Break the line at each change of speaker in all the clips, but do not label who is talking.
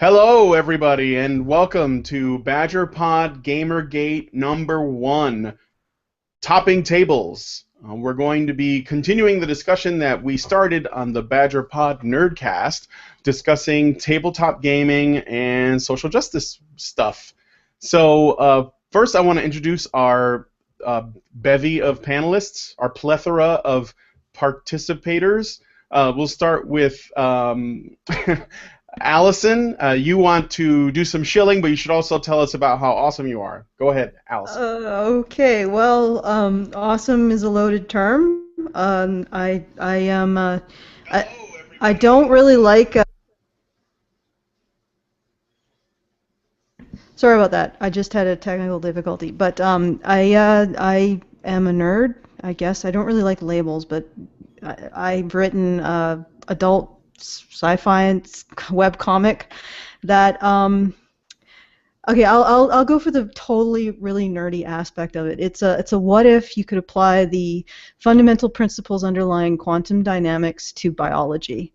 Hello, everybody, and welcome to BadgerPod Gamergate #1, Topping Tables. We're going to be continuing the discussion that we started on the BadgerPod Nerdcast, discussing tabletop gaming and social justice stuff. So, first, I want to introduce our bevy of panelists, our plethora of participators. We'll start with Allison, you want to do some shilling, but you should also tell us about how awesome you are. Go ahead, Allison.
Okay, well, awesome is a loaded term. I am I don't really like. Sorry about that. I just had a technical difficulty. But I am a nerd. I guess I don't really like labels, but I've written adult sci-fi and web comic that Okay, I'll go for the totally really nerdy aspect of it. It's a what if you could apply the fundamental principles underlying quantum dynamics to biology.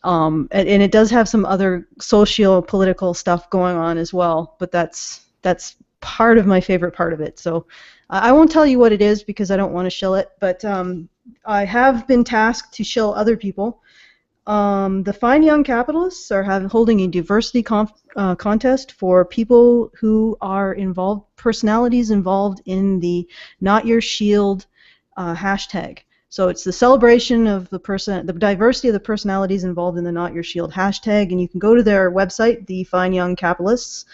And it does have some other socio-political stuff going on as well, but that's part of my favorite part of it. So I won't tell you what it is because I don't want to shill it, but I have been tasked to shill other people. The Fine Young Capitalists are holding a diversity contest for people who are involved, personalities involved in the Not Your Shield hashtag. So it's the celebration of the diversity of the personalities involved in the Not Your Shield hashtag, and you can go to their website, the Fine Young Capitalists,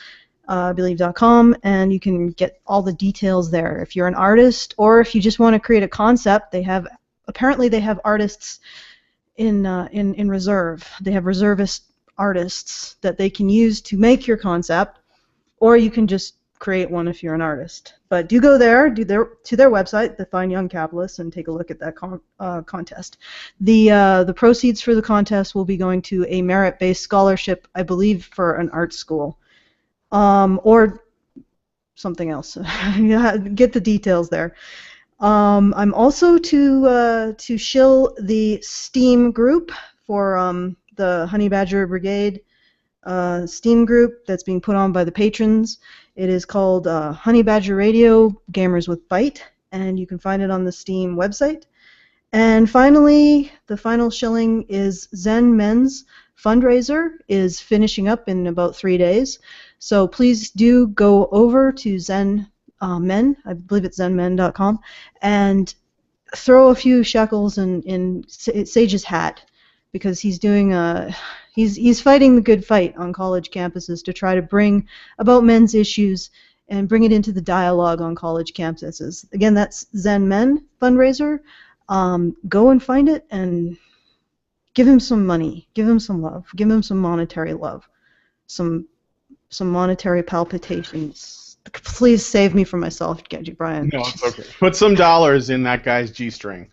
I believe.com, and you can get all the details there. If you're an artist, or if you just want to create a concept, they have artists in reserve. They have reservist artists that they can use to make your concept, or you can just create one if you're an artist. But do go there, to their website, the Fine Young Capitalists, and take a look at that contest. The proceeds for the contest will be going to a merit-based scholarship, I believe, for an art school, or something else. Get the details there. I'm also to shill the Steam group for the Honey Badger Brigade Steam group that's being put on by the patrons. It is called Honey Badger Radio Gamers with Bite, and you can find it on the Steam website. And finally, the final shilling is Zen Men's fundraiser is finishing up in about 3 days. So please do go over to Zen Men, I believe it's zenmen.com, and throw a few shekels in Sage's hat, because he's doing he's fighting the good fight on college campuses to try to bring about men's issues and bring it into the dialogue on college campuses. Again, that's Zen Men fundraiser. Go and find it and give him some money, give him some love, give him some monetary love, some monetary palpitations. Please save me from myself, Genji Brian.
No, it's okay. Put some dollars in that guy's G-string.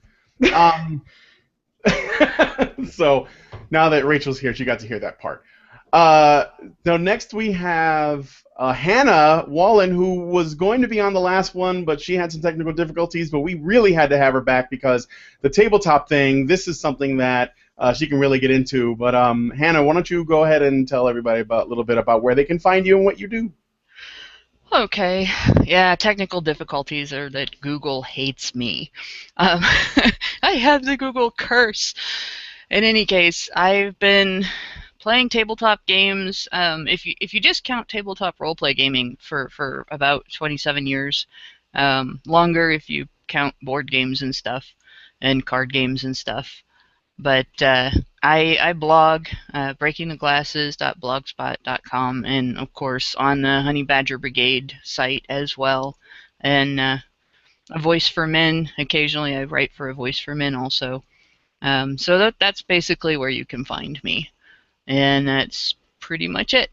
So now that Rachel's here, she got to hear that part. Now next we have Hannah Wallen, who was going to be on the last one, but she had some technical difficulties, but we really had to have her back because the tabletop thing, this is something that she can really get into. But Hannah, why don't you go ahead and tell everybody a little bit about where they can find you and what you do?
Okay. Yeah, technical difficulties are that Google hates me. I have the Google curse. In any case, I've been playing tabletop games. If you just count tabletop roleplay gaming for about 27 years, longer if you count board games and stuff, and card games and stuff. But I blog, breakingtheglasses.blogspot.com, and of course on the Honey Badger Brigade site as well. And A Voice for Men. Occasionally I write for A Voice for Men also. So that's basically where you can find me. And that's pretty much it.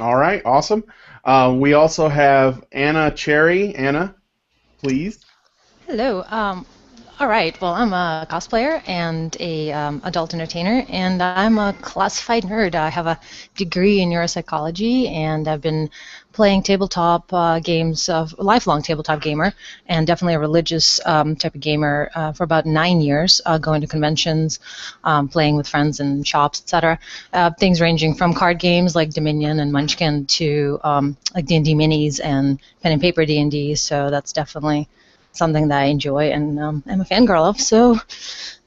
All right, awesome. We also have Anna Cherry. Anna, please.
Hello. All right. Well, I'm a cosplayer and a adult entertainer, and I'm a classified nerd. I have a degree in neuropsychology, and I've been playing tabletop games, a lifelong tabletop gamer, and definitely a religious type of gamer for about 9 years, going to conventions, playing with friends in shops, etc. Things ranging from card games like Dominion and Munchkin to like D&D minis and pen and paper D&D. So that's definitely something that I enjoy and am a fangirl of. So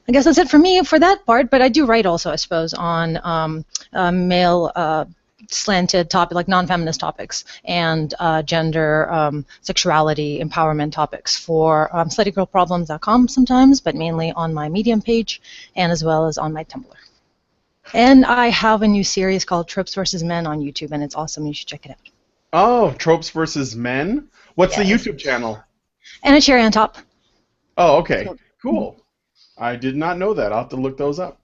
I guess that's it for me for that part. But I do write also, I suppose, on male slanted topic, like non-feminist topics and gender, sexuality, empowerment topics for sluttygirlproblems.com sometimes, but mainly on my Medium page and as well as on my Tumblr. And I have a new series called Tropes vs. Men on YouTube, and it's awesome. You should check it out.
Oh, Tropes versus Men? What's the
Yes.
YouTube channel?
And a cherry on top.
Oh, okay. Cool. I did not know that. I'll have to look those up.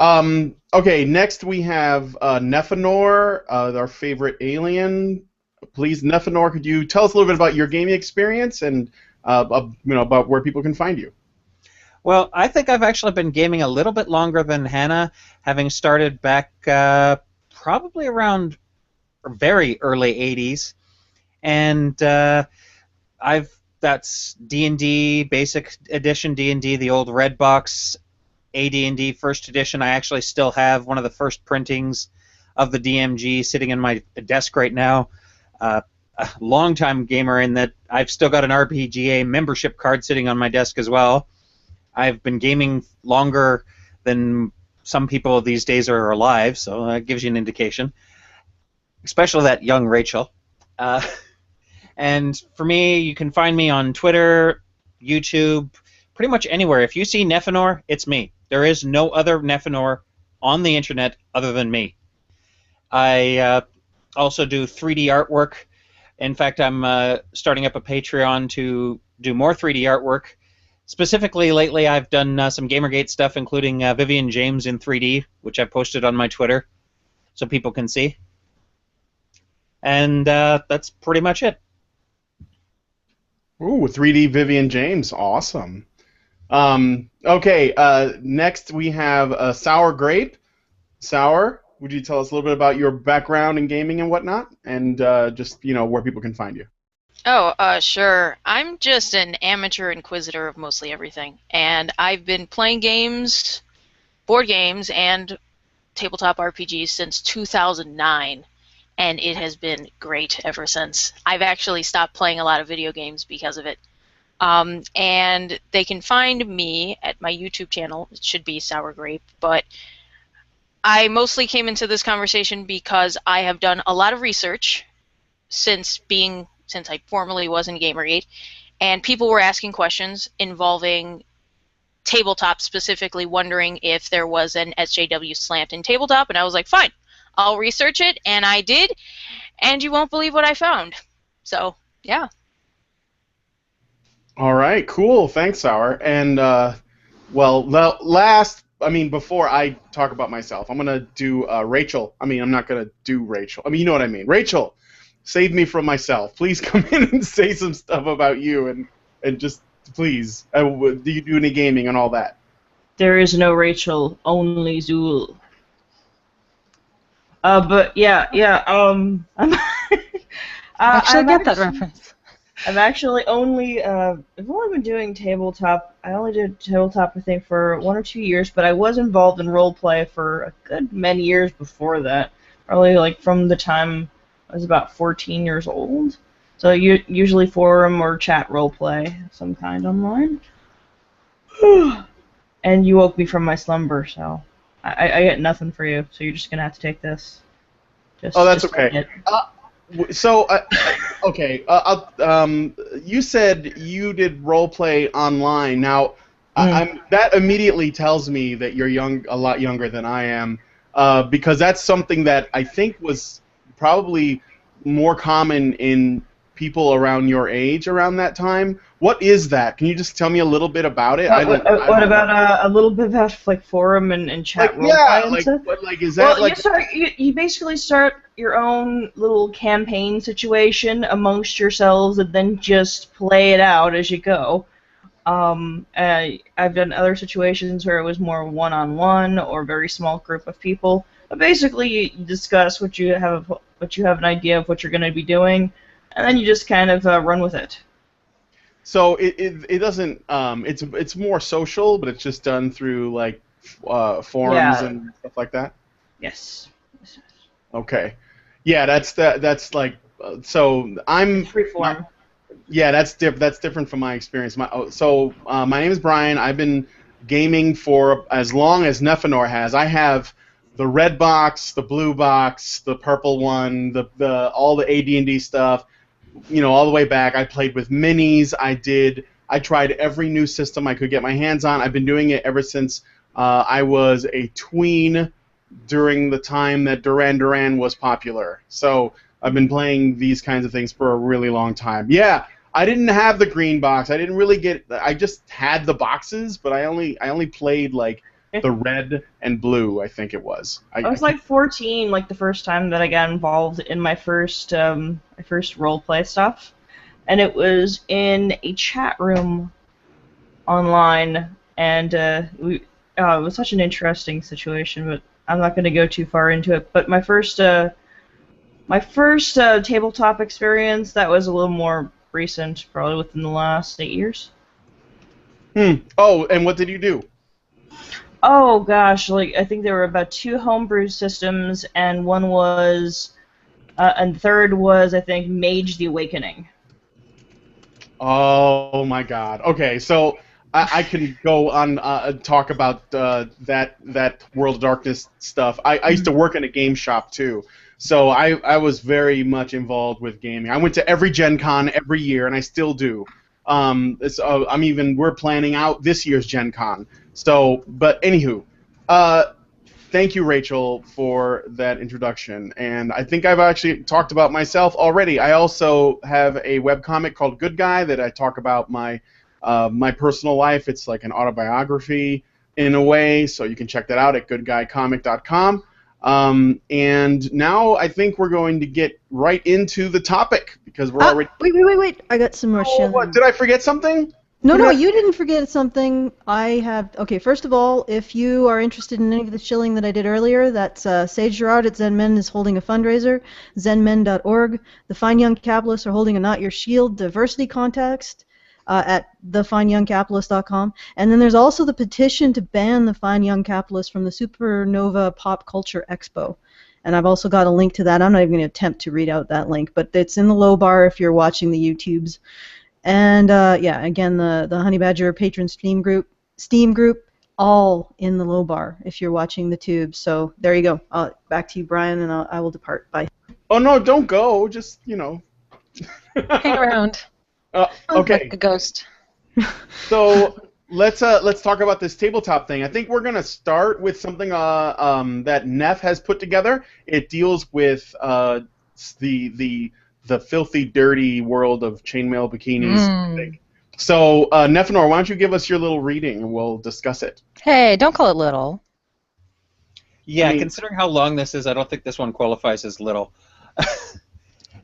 Okay, next we have Nephenor, our favorite alien. Please, Nephenor, could you tell us a little bit about your gaming experience and about where people can find you?
Well, I think I've actually been gaming a little bit longer than Hannah, having started back probably around very early 80s. And that's D&D, Basic Edition D&D, the old red box AD&D First Edition. I actually still have one of the first printings of the DMG sitting in my desk right now. A long-time gamer in that I've still got an RPGA membership card sitting on my desk as well. I've been gaming longer than some people these days are alive, so that gives you an indication. Especially that young Rachel. And for me, you can find me on Twitter, YouTube, pretty much anywhere. If you see Nephenor, it's me. There is no other Nephenor on the internet other than me. I also do 3D artwork. In fact, I'm starting up a Patreon to do more 3D artwork. Specifically, lately, I've done some Gamergate stuff, including Vivian James in 3D, which I posted on my Twitter so people can see. And that's pretty much it.
Ooh, 3D Vivian James, awesome. Okay, next we have Sour Grape. Sour, would you tell us a little bit about your background in gaming and whatnot, and just where people can find you?
Oh, sure. I'm just an amateur inquisitor of mostly everything, and I've been playing games, board games, and tabletop RPGs since 2009. And it has been great ever since. I've actually stopped playing a lot of video games because of it. And they can find me at my YouTube channel. It should be Sour Grape. But I mostly came into this conversation because I have done a lot of research since I formerly was in Gamergate. And people were asking questions involving tabletop, specifically wondering if there was an SJW slant in tabletop. And I was like, fine. I'll research it, and I did, and you won't believe what I found. So, yeah.
All right, cool. Thanks, Sour. And, before I talk about myself, I'm going to do Rachel. I'm not going to do Rachel. You know what I mean. Rachel, save me from myself. Please come in and say some stuff about you, and just, please, do you do any gaming and all that?
There is no Rachel, only Zool. But yeah. I'm
Actually, get that reference.
I've actually only I've only been doing tabletop. I only did tabletop, I think, for 1 or 2 years, but I was involved in roleplay for a good many years before that. Probably like from the time I was about 14 years old. So usually forum or chat roleplay of some kind online. And you woke me from my slumber, so I get nothing for you. So you're just gonna have to take this.
That's okay. Okay. You said you did roleplay online. Now, that immediately tells me that you're a lot younger than I am, because that's something that I think was probably more common in people around your age around that time. What is that? Can you just tell me a little bit about it?
What about a little bit about like forum and chat roleplay and stuff?
Is that
you basically start your own little campaign situation amongst yourselves and then just play it out as you go. I've done other situations where it was more one-on-one or very small group of people. But basically, you discuss what you have an idea of what you're going to be doing, and then you just kind of run with it.
So it doesn't it's more social, but it's just done through like forums
Yeah.
and stuff like that.
Yes.
Okay. Yeah, that's like so I'm
Freeform.
yeah, that's different from my experience. My name is Brian. I've been gaming for as long as Nephenor has. I have the red box, the blue box, the purple one, the all the AD&D stuff. You know, all the way back. I played with minis. I tried every new system I could get my hands on. I've been doing it ever since I was a tween during the time that Duran Duran was popular. So I've been playing these kinds of things for a really long time. Yeah, I didn't have the green box. I didn't really get. I just had the boxes, but I only played like the red and blue. I think it was.
I was like 14, like the first time that I got involved in my first role play stuff, and it was in a chat room online, and it was such an interesting situation. But I'm not going to go too far into it. But my first tabletop experience, that was a little more recent, probably within the last 8 years.
Oh, and what did you do?
Oh gosh, like I think there were about 2 homebrew systems, and one was, and third was I think Mage the Awakening.
Oh my God. Okay, so I can go on talk about that World of Darkness stuff. I used to work in a game shop too, so I was very much involved with gaming. I went to every Gen Con every year, and I still do. We're planning out this year's Gen Con. So, but anywho, thank you, Rachel, for that introduction. And I think I've actually talked about myself already. I also have a webcomic called Good Guy that I talk about my personal life. It's like an autobiography in a way, so you can check that out at goodguycomic.com. And now I think we're going to get right into the topic because we're already.
Wait! I got some more shilling.
What? Did I forget something?
No, you didn't forget something. Okay, first of all, if you are interested in any of the shilling that I did earlier, that's Sage Gerard at ZenMen is holding a fundraiser, zenmen.org. The Fine Young Capitalists are holding a Not Your Shield diversity contest at thefineyoungcapitalist.com. And then there's also the petition to ban the Fine Young Capitalists from the Supernova Pop Culture Expo. And I've also got a link to that. I'm not even going to attempt to read out that link, but it's in the low bar if you're watching the YouTubes. And again, the Honey Badger patron Steam group, all in the low bar if you're watching the tubes. So there you go. Back to you, Brian, and I will depart. Bye.
Oh no, don't go. Just
Hang around.
Okay.
Like a ghost.
So let's talk about this tabletop thing. I think we're gonna start with something that Neff has put together. It deals with the filthy, dirty world of chainmail bikinis. I think. So, Nephenor, why don't you give us your little reading and we'll discuss it.
Hey, don't call it little.
Yeah, considering how long this is, I don't think this one qualifies as little.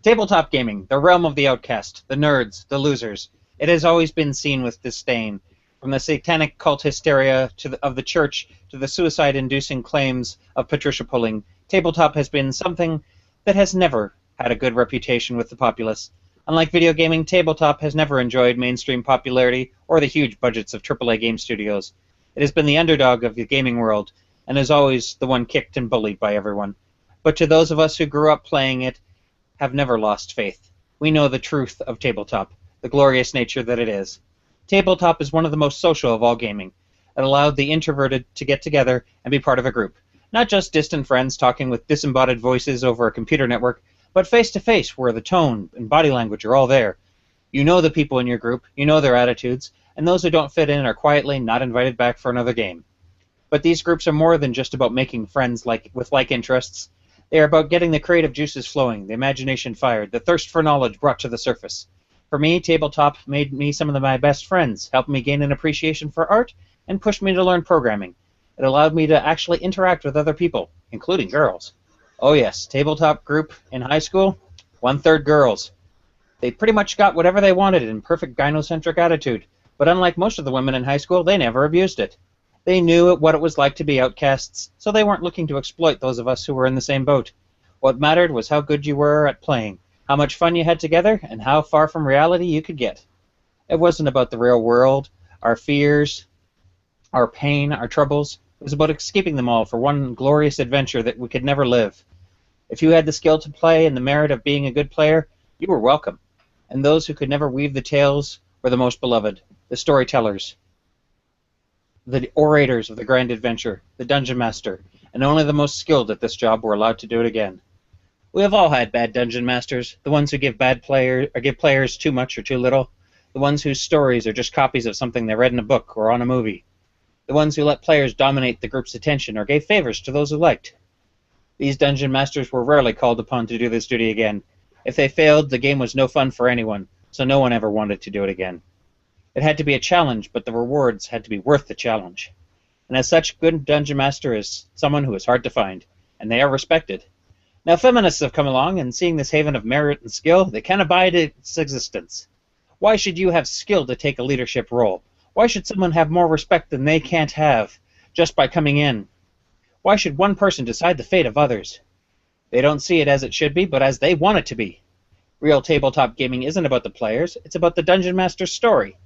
Tabletop gaming, the realm of the outcast, the nerds, the losers. It has always been seen with disdain. From the satanic cult hysteria of the church to the suicide-inducing claims of Patricia Pulling, tabletop has been something that has never had a good reputation with the populace. Unlike video gaming, tabletop has never enjoyed mainstream popularity or the huge budgets of AAA game studios. It has been the underdog of the gaming world, and is always the one kicked and bullied by everyone. But to those of us who grew up playing it, have never lost faith. We know the truth of tabletop, the glorious nature that it is. Tabletop is one of the most social of all gaming. It allowed the introverted to get together and be part of a group. Not just distant friends talking with disembodied voices over a computer network, but face-to-face, where the tone and body language are all there. You know the people in your group, you know their attitudes, and those who don't fit in are quietly not invited back for another game. But these groups are more than just about making friends with like interests. They are about getting the creative juices flowing, the imagination fired, the thirst for knowledge brought to the surface. For me, tabletop made me some of my best friends, helped me gain an appreciation for art, and pushed me to learn programming. It allowed me to actually interact with other people, including girls. Oh yes, tabletop group in high school, 1/3 girls. They pretty much got whatever they wanted in perfect gynocentric attitude. But unlike most of the women in high school, they never abused it. They knew what it was like to be outcasts, so they weren't looking to exploit those of us who were in the same boat. What mattered was how good you were at playing, how much fun you had together, and how far from reality you could get. It wasn't about the real world, our fears, our pain, our troubles. It was about escaping them all for one glorious adventure that we could never live. If you had the skill to play and the merit of being a good player, you were welcome. And those who could never weave the tales were the most beloved, the storytellers, the orators of the grand adventure, the dungeon master, and only the most skilled at this job were allowed to do it again. We have all had bad dungeon masters, the ones who give players too much or too little, the ones whose stories are just copies of something they read in a book or on a movie, the ones who let players dominate the group's attention or gave favors to those who liked. These dungeon masters were rarely called upon to do this duty again. If they failed, the game was no fun for anyone, so no one ever wanted to do it again. It had to be a challenge, but the rewards had to be worth the challenge. And as such, good dungeon master is someone who is hard to find, and they are respected. Now feminists have come along, and seeing this haven of merit and skill, they can't abide its existence. Why should you have skill to take a leadership role? Why should someone have more respect than they can't have just by coming in? Why should one person decide the fate of others? They don't see it as it should be, but as they want it to be. Real tabletop gaming isn't about the players, it's about the dungeon master's story.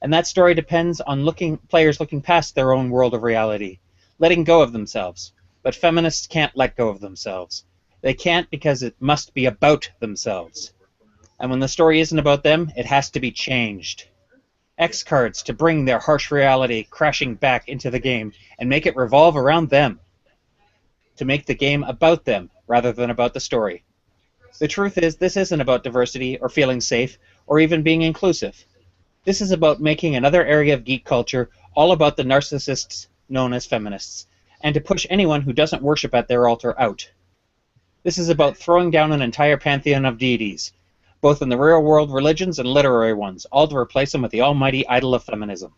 And that story depends on players looking past their own world of reality, letting go of themselves. But feminists can't let go of themselves. They can't because it must be about themselves. And when the story isn't about them, it has to be changed. X cards to bring their harsh reality crashing back into the game and make it revolve around them. To make the game about them rather than about the story. The truth is, this isn't about diversity or feeling safe or even being inclusive. This is about making another area of geek culture all about the narcissists known as feminists, and to push anyone who doesn't worship at their altar out. This is about throwing down an entire pantheon of deities, both in the real-world religions and literary ones, all to replace them with the almighty idol of feminism.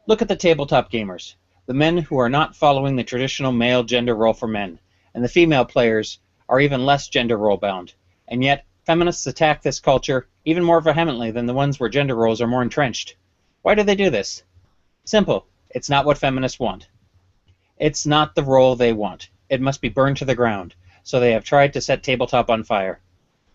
Look at the tabletop gamers, the men who are not following the traditional male gender role for men, and the female players are even less gender role-bound, and yet feminists attack this culture even more vehemently than the ones where gender roles are more entrenched. Why do they do this? Simple. It's not what feminists want. It's not the role they want. It must be burned to the ground, so they have tried to set tabletop on fire.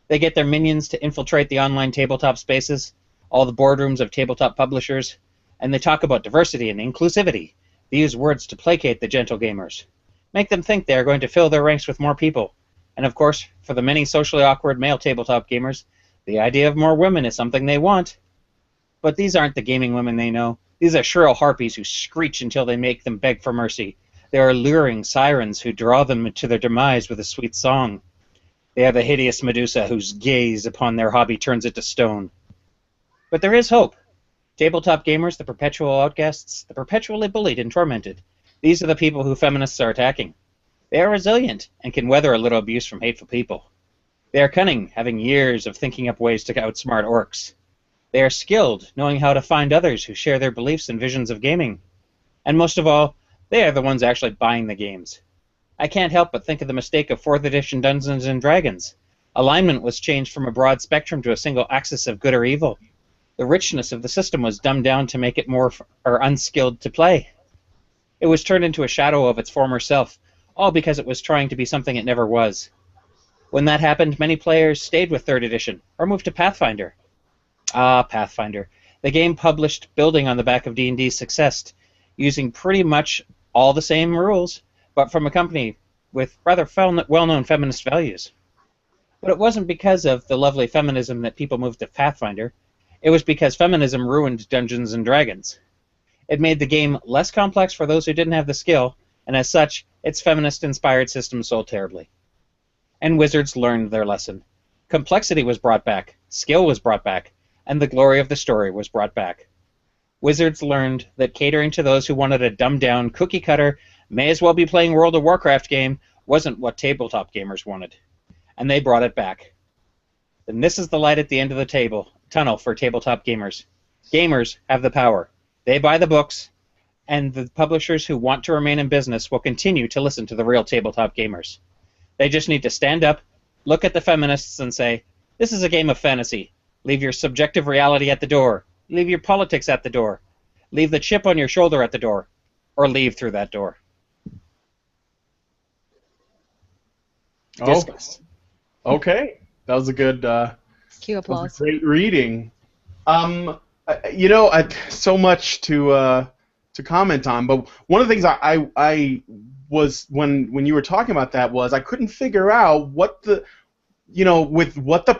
They get their minions to infiltrate the online tabletop spaces, all the boardrooms of tabletop publishers, and they talk about diversity and inclusivity. They use words to placate the gentle gamers. Make them think they are going to fill their ranks with more people. And of course, for the many socially awkward male tabletop gamers, the idea of more women is something they want. But these aren't the gaming women they know. These are shrill harpies who screech until they make them beg for mercy. They are luring sirens who draw them to their demise with a sweet song. They are the hideous Medusa whose gaze upon their hobby turns it to stone. But there is hope. Tabletop gamers, the perpetual outcasts, the perpetually bullied and tormented. These are the people who feminists are attacking. They are resilient and can weather a little abuse from hateful people. They are cunning, having years of thinking up ways to outsmart orcs. They are skilled, knowing how to find others who share their beliefs and visions of gaming. And most of all, they are the ones actually buying the games. I can't help but think of the mistake of 4th edition Dungeons & Dragons. Alignment was changed from a broad spectrum to a single axis of good or evil. The richness of the system was dumbed down to make it more unskilled to play. It was turned into a shadow of its former self, all because it was trying to be something it never was. When that happened, many players stayed with 3rd edition, or moved to Pathfinder. Ah, Pathfinder. The game published building on the back of D&D's success, using pretty much all the same rules, but from a company with rather well-known feminist values. But it wasn't because of the lovely feminism that people moved to Pathfinder. It was because feminism ruined Dungeons & Dragons. It made the game less complex for those who didn't have the skill, and as such, its feminist-inspired system sold terribly. And Wizards learned their lesson. Complexity was brought back, skill was brought back, and the glory of the story was brought back. Wizards learned that catering to those who wanted a dumbed-down, cookie-cutter, may-as-well-be-playing World of Warcraft game wasn't what tabletop gamers wanted. And they brought it back. And this is the light at the end of the tunnel for tabletop gamers. Gamers have the power. They buy the books, and the publishers who want to remain in business will continue to listen to the real tabletop gamers. They just need to stand up, look at the feminists, and say, "This is a game of fantasy. Leave your subjective reality at the door. Leave your politics at the door. Leave the chip on your shoulder at the door. Or leave through that door.
Oh,
Discuss.
okay. That was a good.
Cue
That was
applause.
a great reading. So much to comment on, but one of the things I was when you were talking about that was I couldn't figure out what the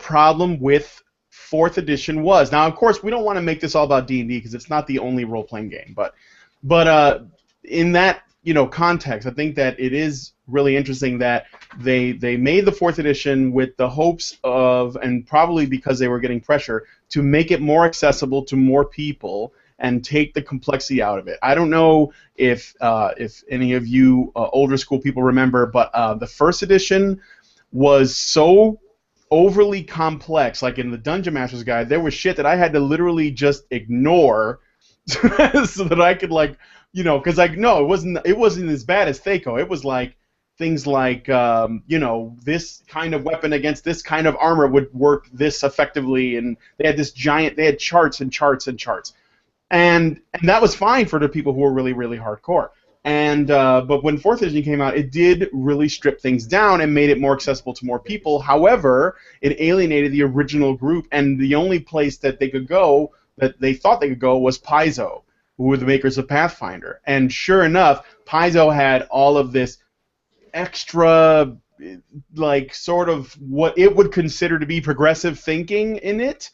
problem with fourth edition was. Now, of course, we don't want to make this all about D&D because it's not the only role-playing game, but in that context, I think that it is really interesting that they made the fourth edition with the hopes of, and probably because they were getting pressure, to make it more accessible to more people and take the complexity out of it. I don't know if any of you older school people remember, but the first edition was so overly complex. Like in the Dungeon Master's Guide, there was shit that I had to literally just ignore so that I could because it wasn't as bad as Thaco. It was like things like this kind of weapon against this kind of armor would work this effectively, and they had charts and charts and charts. And that was fine for the people who were really, really hardcore. But when 4th edition came out, it did really strip things down and made it more accessible to more people. However, it alienated the original group, and the only place that they could go, that they thought they could go, was Paizo, who were the makers of Pathfinder. And sure enough, Paizo had all of this extra, sort of what it would consider to be progressive thinking in it,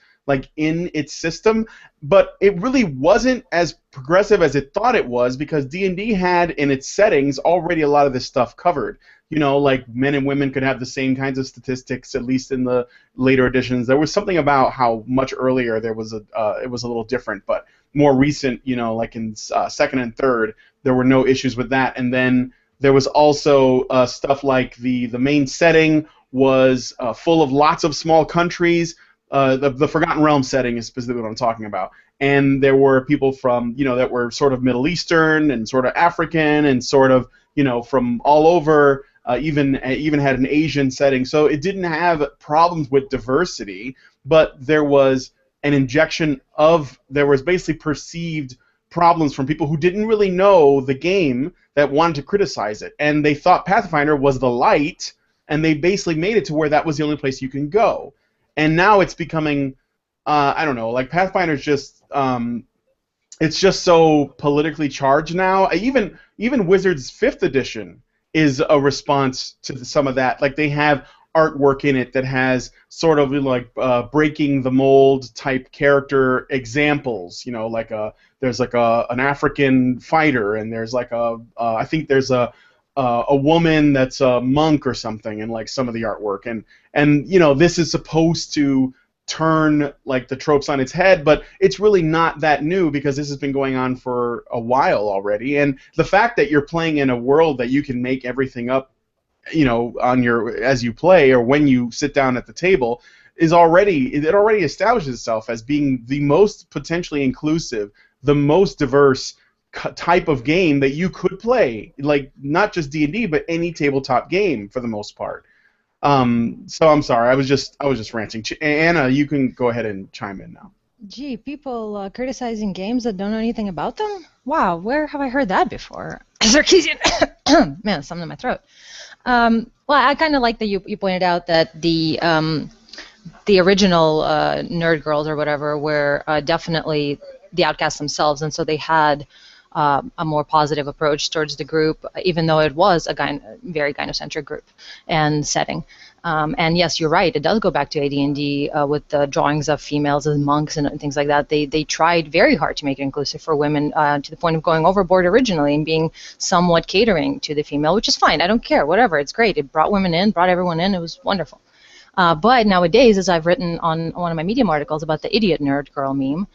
in its system, but it really wasn't as progressive as it thought it was, because D&D had in its settings already a lot of this stuff covered. Men and women could have the same kinds of statistics, at least in the later editions. There was something about how much earlier it was a little different, but more recent, in second and third, there were no issues with that. And then there was also stuff like the main setting was full of lots of small countries. The Forgotten Realms setting is specifically what I'm talking about. And there were people from, that were sort of Middle Eastern and sort of African and sort of, from all over, even had an Asian setting. So it didn't have problems with diversity, but there was an injection there was basically perceived problems from people who didn't really know the game that wanted to criticize it. And they thought Pathfinder was the light, and they basically made it to where that was the only place you can go. And now it's becoming, I don't know, Pathfinder's just, it's just so politically charged now. Even Wizards 5th edition is a response to some of that. They have artwork in it that has sort of breaking the mold type character examples. There's an African fighter, and there's I think there's a woman that's a monk or something in some of the artwork, and this is supposed to turn the tropes on its head, but it's really not that new, because this has been going on for a while already. And the fact that you're playing in a world that you can make everything up as you play or when you sit down at the table it already establishes itself as being the most potentially inclusive, the most diverse type of game that you could play, not just D&D, but any tabletop game for the most part. So I'm sorry, I was just ranting. Anna, you can go ahead and chime in now.
Gee, people criticizing games that don't know anything about them? Wow, where have I heard that before? Sarkeesian. Man, something in my throat. Well, I kind of like that you pointed out that the original nerd girls or whatever were definitely the outcasts themselves, and so they had a more positive approach towards the group, even though it was a very gynocentric group and setting. And yes, you're right, it does go back to AD&D with the drawings of females as monks and things like that. They tried very hard to make it inclusive for women to the point of going overboard originally and being somewhat catering to the female, which is fine. I don't care, whatever, it's great. It brought women in, brought everyone in, it was wonderful. But nowadays, as I've written on one of my Medium articles about the idiot nerd girl meme,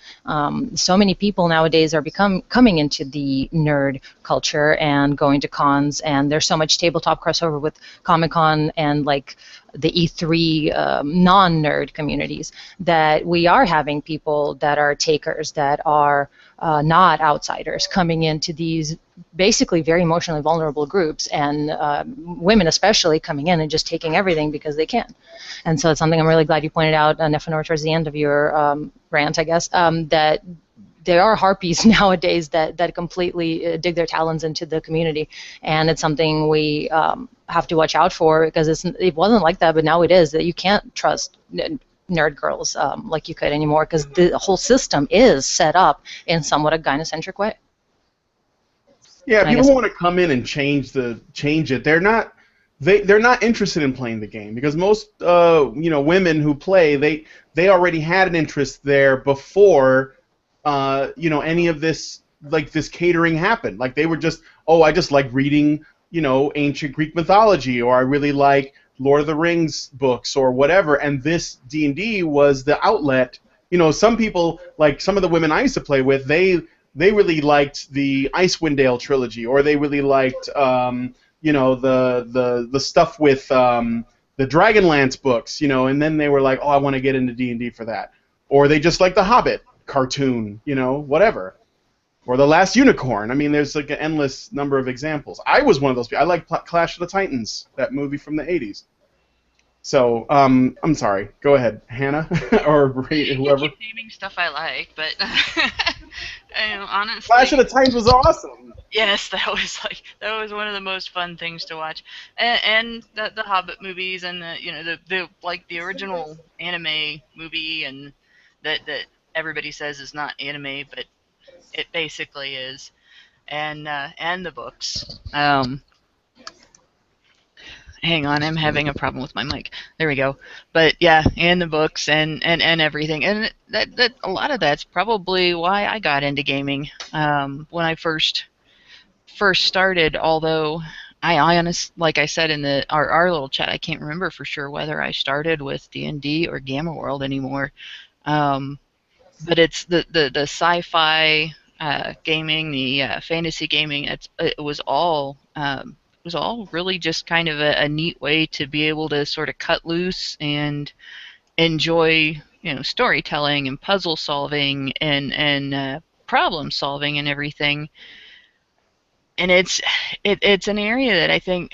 so many people nowadays are coming into the nerd culture and going to cons, and there's so much tabletop crossover with Comic-Con and the E3 non-nerd communities that we are having people that are takers, that are not outsiders coming into these basically very emotionally vulnerable groups, and women especially coming in and just taking everything because they can. And so it's something I'm really glad you pointed out, Nefanor, towards the end of your rant, I guess, that there are harpies nowadays that completely dig their talons into the community, and it's something we have to watch out for, because it wasn't like that, but now it is, that you can't trust nerd girls like you could anymore, because the whole system is set up in somewhat a gynocentric way.
Yeah,
And I
people
guess-
want to come in and change it. They're not interested in playing the game, because most women who play, they already had an interest there before any of this, like, this catering happened. Like, they were just, oh, I just like reading ancient Greek mythology, or I really like Lord of the Rings books or whatever, and this D&D was the outlet. Some people, like some of the women I used to play with, they really liked the Icewind Dale trilogy, or they really liked the stuff with the Dragonlance books, and then they were like, oh, I want to get into D&D for that. Or they just like the Hobbit cartoon, whatever. Or The Last Unicorn. I mean, there's like an endless number of examples. I was one of those people. I like Clash of the Titans, that movie from the 80s. So, I'm sorry. Go ahead, Hannah, or whoever.
You keep naming stuff I like, but honestly,
Clash of the Titans was awesome.
yes, that was one of the most fun things to watch, and the Hobbit movies, and the original anime movie, and that everybody says is not anime, but it basically is, and the books. Hang on, I'm having a problem with my mic. There we go. But yeah, and the books and everything, and that a lot of that's probably why I got into gaming when I first started. Although like I said in our little chat, I can't remember for sure whether I started with D&D or Gamma World anymore. But it's the sci-fi gaming, the fantasy gaming. It was all really just kind of a neat way to be able to sort of cut loose and enjoy storytelling and puzzle solving and problem solving and everything. And it's an area that I think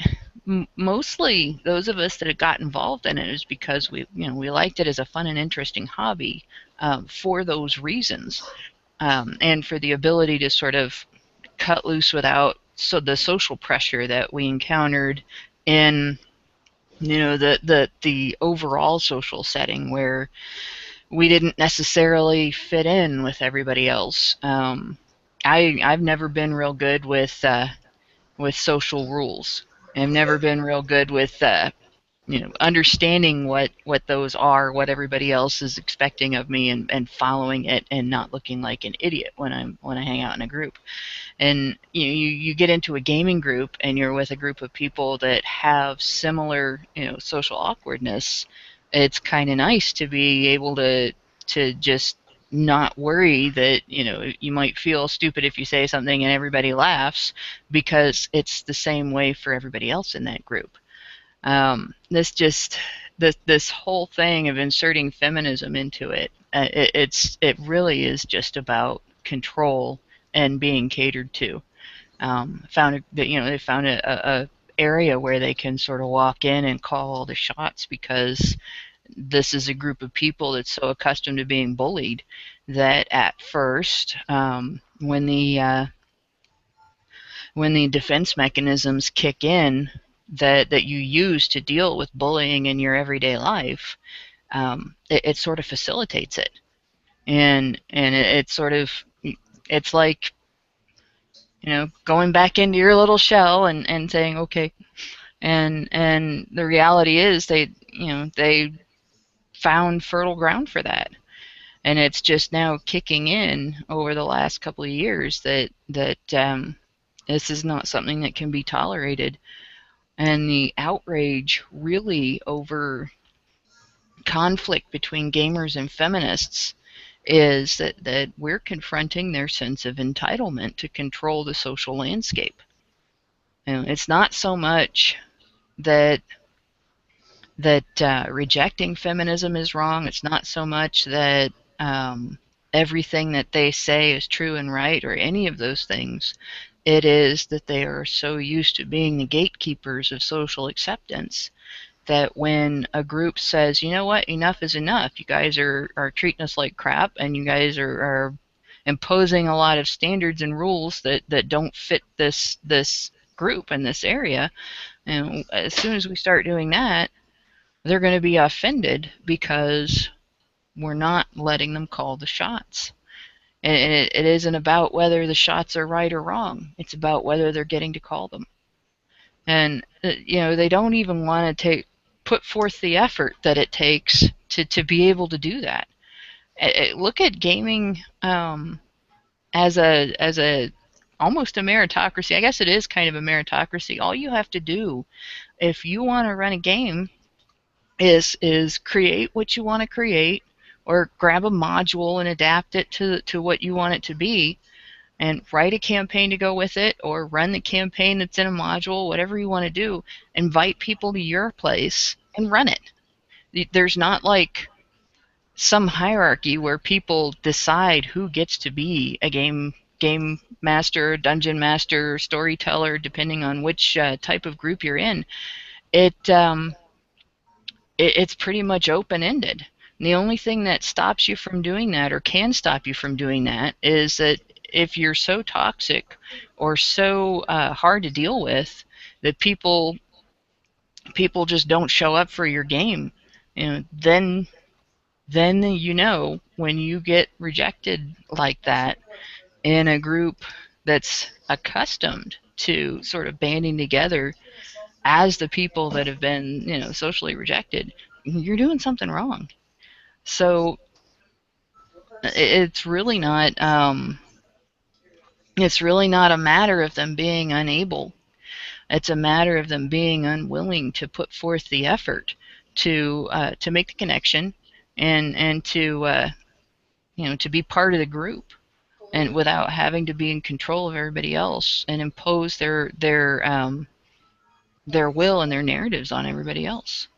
mostly those of us that have got involved in it is because we liked it as a fun and interesting hobby for those reasons, and for the ability to sort of cut loose without the social pressure that we encountered in the overall social setting, where we didn't necessarily fit in with everybody else. I've never been real good with social rules. I've never been real good with understanding what those are, what everybody else is expecting of me, and following it, and not looking like an idiot when I hang out in a group. And you get into a gaming group, and you're with a group of people that have similar social awkwardness. It's kind of nice to be able to just not worry that you might feel stupid if you say something and everybody laughs, because it's the same way for everybody else in that group. This whole thing of inserting feminism into it, it really is just about control and being catered to. They found a area where they can sort of walk in and call all the shots, because this is a group of people that's so accustomed to being bullied that at first, when the defense mechanisms kick in that you use to deal with bullying in your everyday life, it sort of facilitates it, and it sort of, it's like going back into your little shell and saying okay, and the reality is they found fertile ground for that, and it's just now kicking in over the last couple of years that this is not something that can be tolerated. And the outrage really over conflict between gamers and feminists is that we're confronting their sense of entitlement to control the social landscape. And it's not so much that rejecting feminism is wrong. It's not so much that everything that they say is true and right or any of those things. It is that they are so used to being the gatekeepers of social acceptance that when a group says, you know what, enough is enough, you guys are treating us like crap, and you guys are imposing a lot of standards and rules that don't fit this group in this area. And as soon as we start doing that, they're going to be offended because we're not letting them call the shots. And it isn't about whether the shots are right or wrong. It's about whether they're getting to call them. And they don't even want to put forth the effort that it takes to be able to do that. Look at gaming as a almost a meritocracy. I guess it is kind of a meritocracy. All you have to do if you want to run a game is create what you want to create, or grab a module and adapt it to what you want it to be, and write a campaign to go with it, or run the campaign that's in a module, whatever you want to do. Invite people to your place and run it. There's not like some hierarchy where people decide who gets to be a game master, dungeon master, storyteller, depending on which type of group you're in. It's pretty much open-ended. And the only thing that stops you from doing that, or can stop you from doing that, is that if you're so toxic or so hard to deal with that people just don't show up for your game, then when you get rejected like that in a group that's accustomed to sort of banding together as the people that have been socially rejected, you're doing something wrong. So it's really not a matter of them being unable. It's a matter of them being unwilling to put forth the effort to make the connection and to be part of the group, and without having to be in control of everybody else and impose their will and their narratives on everybody else.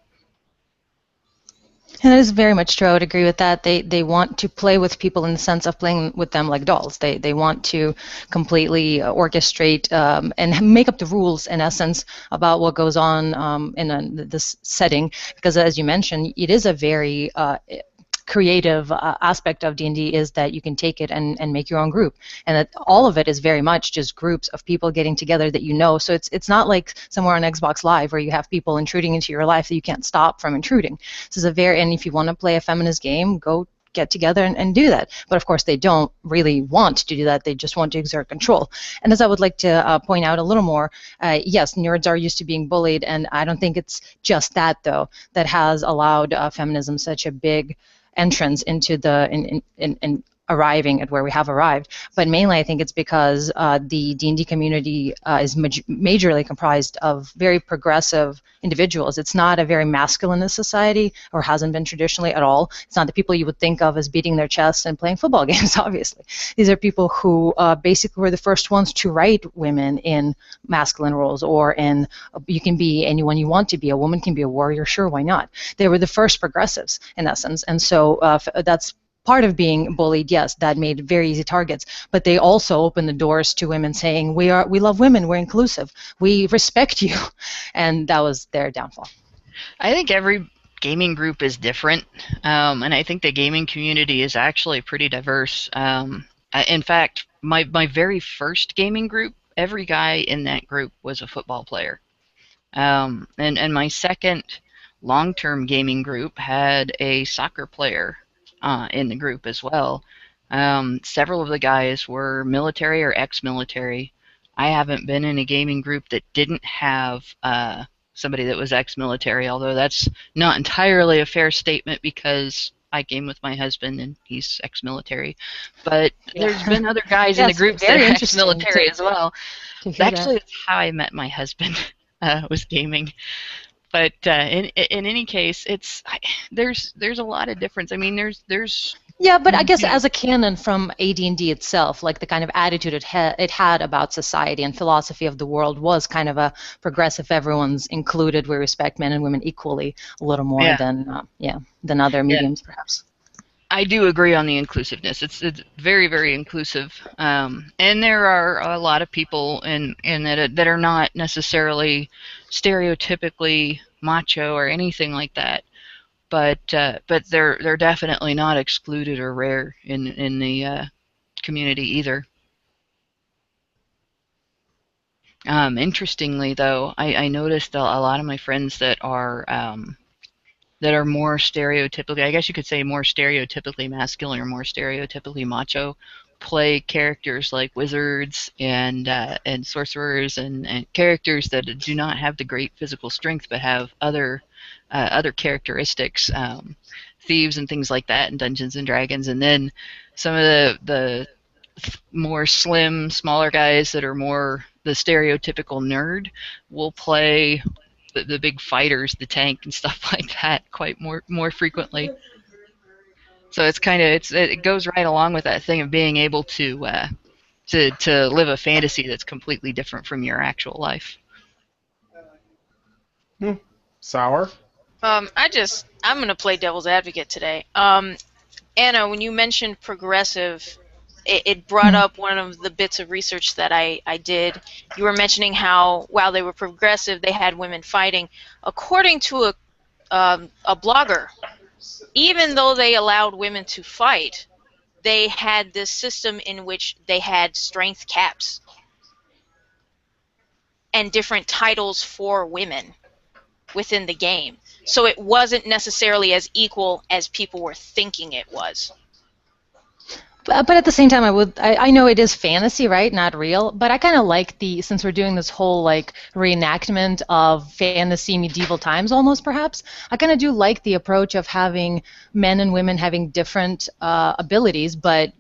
And that is very much true. I would agree with that. They want to play with people in the sense of playing with them like dolls. They want to completely orchestrate and make up the rules, in essence, about what goes on in this setting. Because as you mentioned, it is a very creative aspect of D&D, is that you can take it and make your own group, and that all of it is very much just groups of people getting together that you know. So it's not like somewhere on Xbox Live where you have people intruding into your life that you can't stop from intruding. This is and if you want to play a feminist game, go get together and do that. But of course they don't really want to do that. They just want to exert control. And as I would like to point out a little more, yes, nerds are used to being bullied, and I don't think it's just that, though, that has allowed feminism such a big entrance into the in arriving at where we have arrived. But mainly I think it's because the D&D community is majorly comprised of very progressive individuals. It's not a very masculinist society, or hasn't been traditionally at all. It's not the people you would think of as beating their chests and playing football games, obviously. These are people who basically were the first ones to write women in masculine roles, or in you can be anyone you want to be. A woman can be a warrior, sure, why not? They were the first progressives, in essence. And so that's part of being bullied. Yes, that made very easy targets, but they also opened the doors to women saying, we love women, we're inclusive, we respect you, and that was their downfall.
I think every gaming group is different, and I think the gaming community is actually pretty diverse. In fact, my very first gaming group, every guy in that group was a football player, and my second long-term gaming group had a soccer player in the group as well. Several of the guys were military or ex-military. I haven't been in a gaming group that didn't have somebody that was ex-military, although that's not entirely a fair statement because I game with my husband and he's ex-military. But there's been other guys in the group that are ex-military as well. Actually, that's how I met my husband, was gaming. But in any case, there's a lot of difference. I mean, there's
yeah, but I guess as a canon from AD&D itself, like the kind of attitude it had about society and philosophy of the world was kind of a progressive, everyone's included, we respect men and women equally, a little more than other mediums, perhaps.
I do agree on the inclusiveness. It's very, very inclusive, and there are a lot of people in that are not necessarily stereotypically macho or anything like that. But they're definitely not excluded or rare in the community either. Interestingly, though, I noticed a lot of my friends that are more stereotypically, I guess you could say more stereotypically masculine or more stereotypically macho, play characters like wizards and sorcerers and characters that do not have the great physical strength but have other characteristics, thieves and things like that in Dungeons and Dragons, and then some of the more slim, smaller guys that are more the stereotypical nerd will play the big fighters, the tank and stuff like that, quite more frequently. So it's kind of it goes right along with that thing of being able to live a fantasy that's completely different from your actual life.
Sour?
I'm gonna play devil's advocate today. Anna, when you mentioned progressive, it brought up one of the bits of research that I did. You were mentioning how while they were progressive, they had women fighting. According to a blogger, even though they allowed women to fight, they had this system in which they had strength caps and different titles for women within the game. So it wasn't necessarily as equal as people were thinking it was.
But at the same time, I know it is fantasy, right? Not real. But I kind of like since we're doing this whole like reenactment of fantasy medieval times almost perhaps, I kind of do like the approach of having men and women having different abilities, but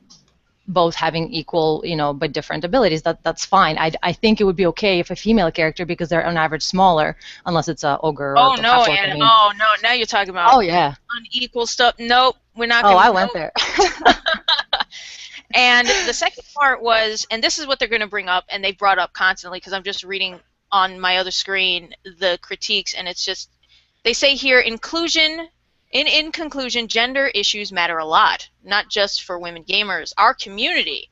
both having equal, but different abilities. That's fine. I think it would be okay if a female character, because they're on average smaller, unless it's a ogre or
Oh no,
half-orc,
and oh no, now you're talking about unequal stuff. Nope, we're not
Oh,
gonna
I went there.
And the second part was, and this is what they're going to bring up, and they brought up constantly because I'm just reading on my other screen the critiques, and it's just, they say here, in conclusion, gender issues matter a lot, not just for women gamers. Our community,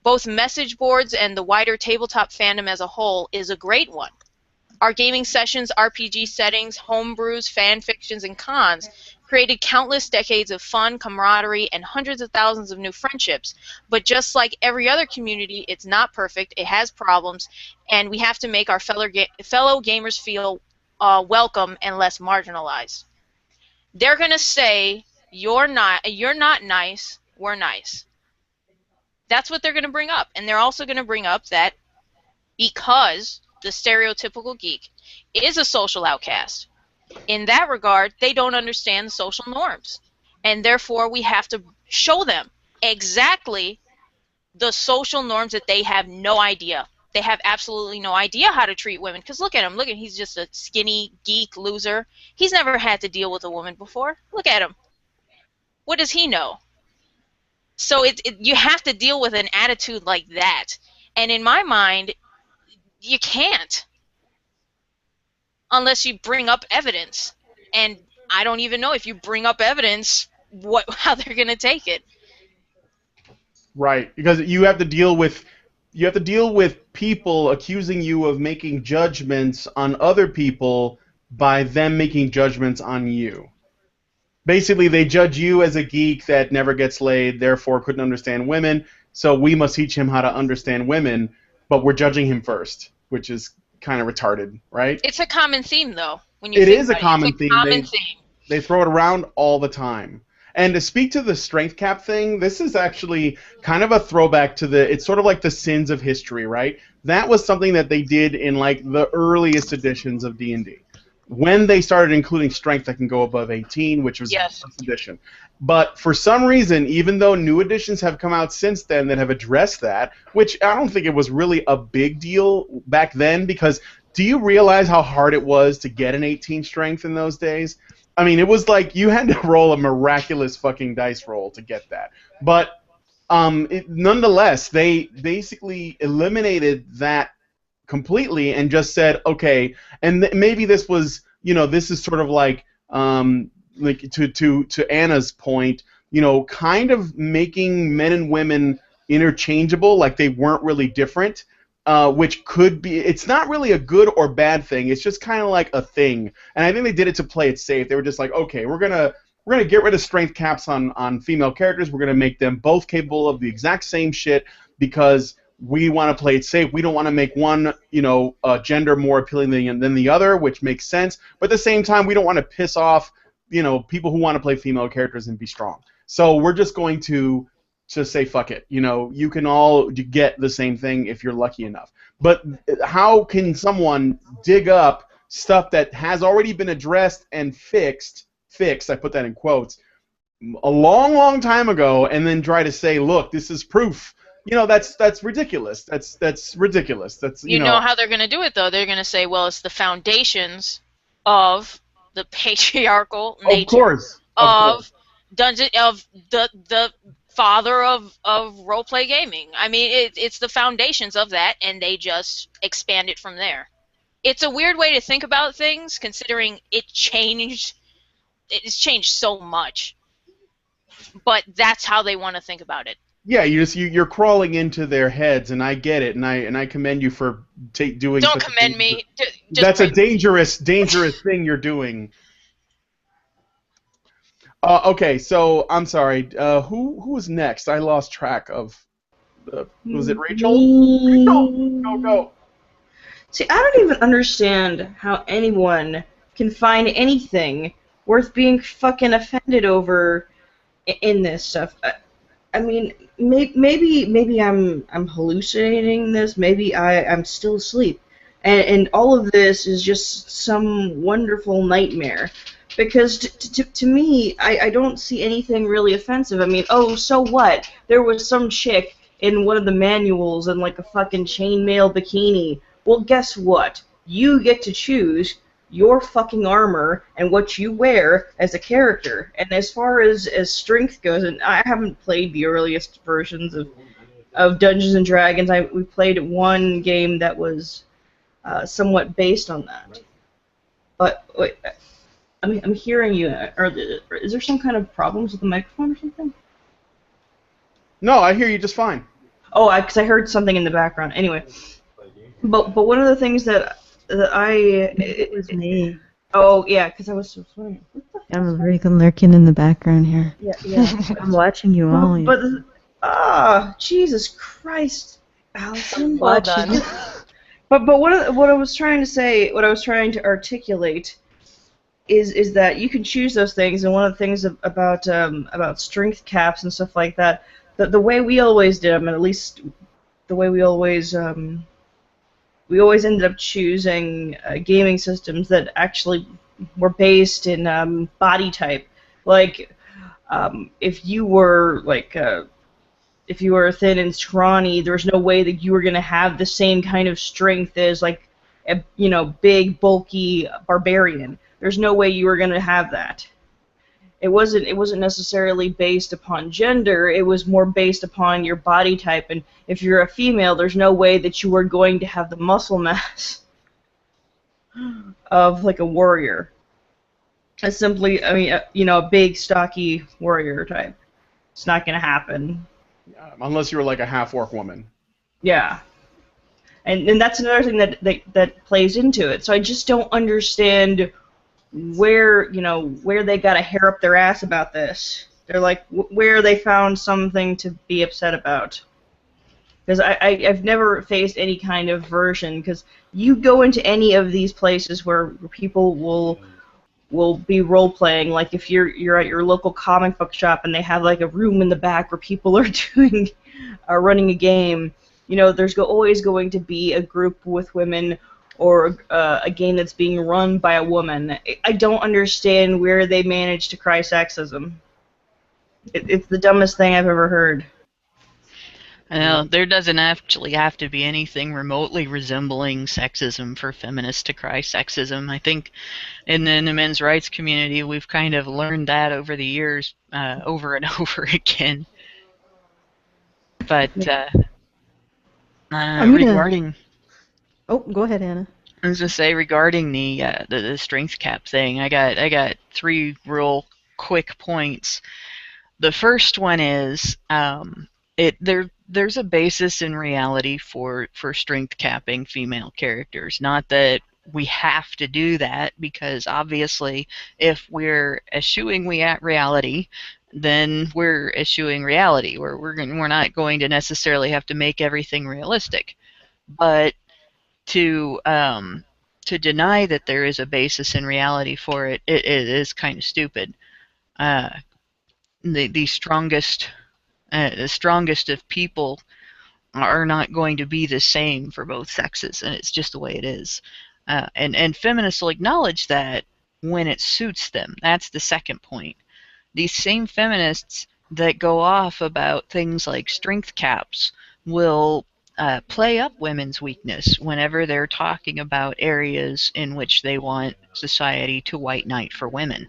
both message boards and the wider tabletop fandom as a whole, is a great one. Our gaming sessions, RPG settings, homebrews, fan fictions, and cons created countless decades of fun, camaraderie, and hundreds of thousands of new friendships. But just like every other community, it's not perfect, it has problems, and we have to make our fellow gamers feel welcome and less marginalized. They're going to say, you're not nice, we're nice. That's what they're going to bring up. And they're also going to bring up that because the stereotypical geek is a social outcast, in that regard, they don't understand the social norms. And therefore, we have to show them exactly the social norms that they have no idea. They have absolutely no idea how to treat women. Because look at him. He's just a skinny geek loser. He's never had to deal with a woman before. Look at him. What does he know? So you have to deal with an attitude like that. And in my mind, you can't. Unless you bring up evidence, and I don't even know if you bring up evidence how they're going to take it.
Right, because you have to deal with people accusing you of making judgments on other people by them making judgments on you. Basically, they judge you as a geek that never gets laid, therefore couldn't understand women, so we must teach him how to understand women, but we're judging him first, which is kind of retarded, right?
It's a common theme, though.
It is a common theme. They throw it around all the time. And to speak to the strength cap thing, this is actually kind of a throwback to it's sort of like the sins of history, right? That was something that they did in like the earliest editions of D&D. When they started including strength that can go above 18, which was the first edition. But for some reason, even though new editions have come out since then that have addressed that, which I don't think it was really a big deal back then, because do you realize how hard it was to get an 18 strength in those days? I mean, it was like you had to roll a miraculous fucking dice roll to get that. But nonetheless, they basically eliminated that completely and just said, okay, and maybe this was, this is sort of like to Anna's point, kind of making men and women interchangeable, like they weren't really different, which could be, it's not really a good or bad thing. It's just kind of like a thing. And I think they did it to play it safe. They were just like, okay, we're gonna get rid of strength caps on female characters. We're gonna make them both capable of the exact same shit because we want to play it safe. We don't want to make one, gender more appealing than the other, which makes sense. But at the same time, we don't want to piss off, people who want to play female characters and be strong. So we're just going to say fuck it. You can all get the same thing if you're lucky enough. But how can someone dig up stuff that has already been addressed and fixed, I put that in quotes, a long, long time ago, and then try to say, look, this is proof. That's ridiculous. That's ridiculous. That's
you know how they're going to do it though. They're going to say, well, it's the foundations of the patriarchal nature of dungeon of the father of roleplay gaming. I mean, it's the foundations of that, and they just expand it from there. It's a weird way to think about things, considering it's changed so much. But that's how they want to think about it.
Yeah, you're crawling into their heads, and I get it, and I commend you for doing.
Don't commend me.
That's a dangerous thing you're doing. Okay, so I'm sorry. Who was next? I lost track of. Was it Rachel? Rachel, go.
See, I don't even understand how anyone can find anything worth being fucking offended over in this stuff. I mean, maybe I'm hallucinating this. Maybe I'm still asleep, and all of this is just some wonderful nightmare. Because to me, I don't see anything really offensive. I mean, oh, so what? There was some chick in one of the manuals in like a fucking chainmail bikini. Well, guess what? You get to choose your fucking armor and what you wear as a character. And as far as strength goes, and I haven't played the earliest versions of Dungeons and Dragons. We played one game that was somewhat based on that. But wait, I'm hearing you. Is there some kind of problems with the microphone or something?
No, I hear you just fine.
Oh, because I heard something in the background. Anyway, but one of the things that
It was me.
Oh, yeah, because I was so funny.
I'm lurking in the background here.
Yeah.
I'm watching you all.
But Jesus Christ, Allison.
Well done.
But what I was trying to say, what I was trying to articulate, is that you can choose those things, and one of the things about strength caps and stuff like that, the way we always did them, and at least the way we always ended up choosing gaming systems that actually were based in body type. Like, if you were thin and scrawny, there's no way that you were going to have the same kind of strength as like a big bulky barbarian. There's no way you were going to have that. It wasn't necessarily based upon gender. It was more based upon your body type. And if you're a female, there's no way that you were going to have the muscle mass of like a warrior. It's simply, a big, stocky warrior type. It's not going to happen.
Unless you were like a half-orc woman.
Yeah. And that's another thing that plays into it. So I just don't understand where they got a hair up their ass about this. They're like, where they found something to be upset about. Because I've never faced any kind of version, because you go into any of these places where people will be role-playing, like if you're at your local comic book shop and they have like a room in the back where people are running a game, there's always going to be a group with women or a game that's being run by a woman. I don't understand where they managed to cry sexism. It's the dumbest thing I've ever heard.
There doesn't actually have to be anything remotely resembling sexism for feminists to cry sexism. I think in the men's rights community, we've kind of learned that over the years, over and over again. But regarding...
Oh, go ahead, Anna.
I was going to say, regarding the strength cap thing, I got 3 real quick points. The first one is there's a basis in reality for strength capping female characters. Not that we have to do that, because obviously if we're eschewing reality, then we're eschewing reality. We're not going to necessarily have to make everything realistic. But to deny that there is a basis in reality for it, it is kind of stupid. Uh, the strongest of people are not going to be the same for both sexes, and it's just the way it is. And feminists will acknowledge that when it suits them. That's the second point. These same feminists that go off about things like strength caps will play up women's weakness whenever they're talking about areas in which they want society to white knight for women,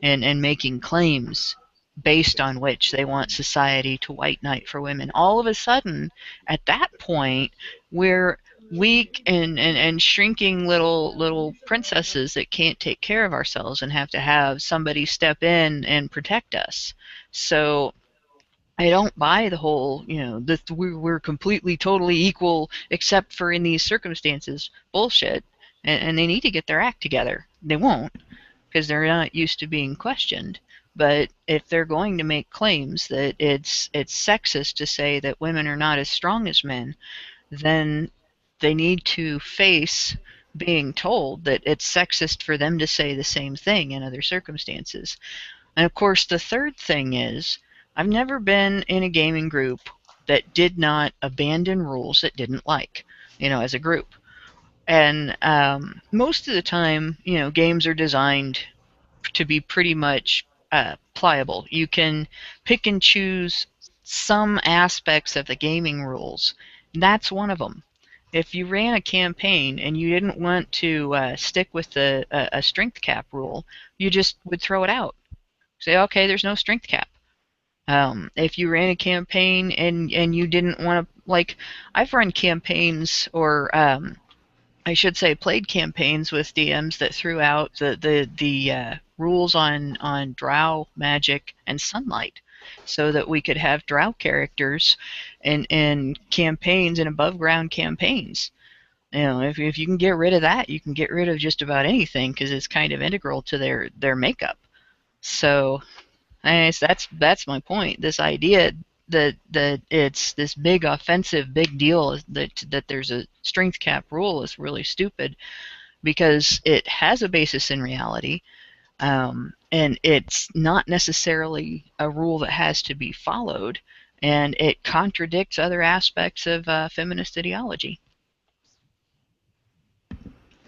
and making claims based on which they want society to white knight for women. All of a sudden, at that point, we're weak and shrinking little princesses that can't take care of ourselves and have to have somebody step in and protect us. So I don't buy the whole, that we're completely, totally equal except for in these circumstances bullshit. And they need to get their act together. They won't, because they're not used to being questioned. But if they're going to make claims that it's sexist to say that women are not as strong as men, then they need to face being told that it's sexist for them to say the same thing in other circumstances. And of course, the third thing is, I've never been in a gaming group that did not abandon rules it didn't like, as a group. And most of the time, games are designed to be pretty much pliable. You can pick and choose some aspects of the gaming rules. That's one of them. If you ran a campaign and you didn't want to stick with a strength cap rule, you just would throw it out. Say, okay, there's no strength cap. If you ran a campaign and you didn't want to, like, I've run campaigns, or I should say played campaigns with DMs that threw out the rules on drow magic and sunlight, so that we could have drow characters in campaigns and above ground campaigns. If you can get rid of that, you can get rid of just about anything, because it's kind of integral to their makeup. So that's my point. This idea that it's this big offensive big deal, that there's a strength cap rule, is really stupid, because it has a basis in reality, and it's not necessarily a rule that has to be followed, and it contradicts other aspects of feminist ideology.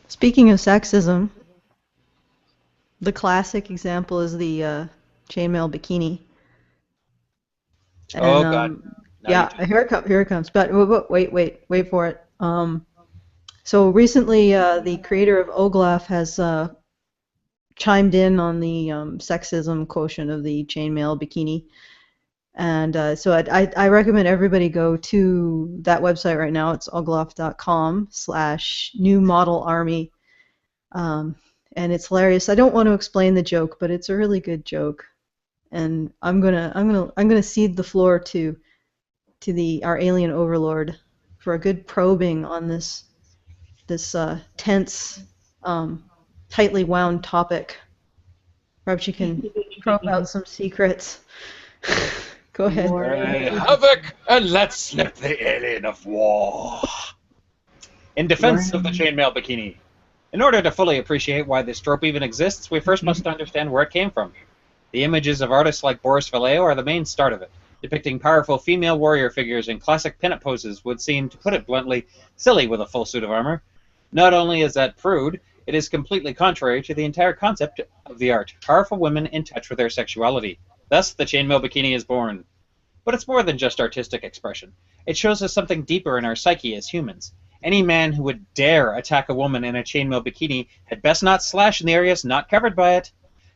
Speaking of sexism, the classic example is the chainmail bikini. And,
Oh, God.
Yeah, here it comes. But wait for it. So recently, the creator of Oglaf has chimed in on the sexism quotient of the chainmail bikini. And so I recommend everybody go to that website right now. It's oglaf.com/newmodelarmy. And it's hilarious. I don't want to explain the joke, but it's a really good joke. And I'm gonna cede the floor to our alien overlord for a good probing on this tense, tightly wound topic. Perhaps you can probe out some secrets. Go ahead.
Hey, havoc, and let's slip the alien of war.
In defense of the chainmail bikini, in order to fully appreciate why this trope even exists, we first must understand where it came from. The images of artists like Boris Vallejo are the main start of it. Depicting powerful female warrior figures in classic pinup poses would seem, to put it bluntly, silly with a full suit of armor. Not only is that prude, it is completely contrary to the entire concept of the art, powerful women in touch with their sexuality. Thus, the chainmail bikini is born. But it's more than just artistic expression. It shows us something deeper in our psyche as humans. Any man who would dare attack a woman in a chainmail bikini had best not slash in the areas not covered by it.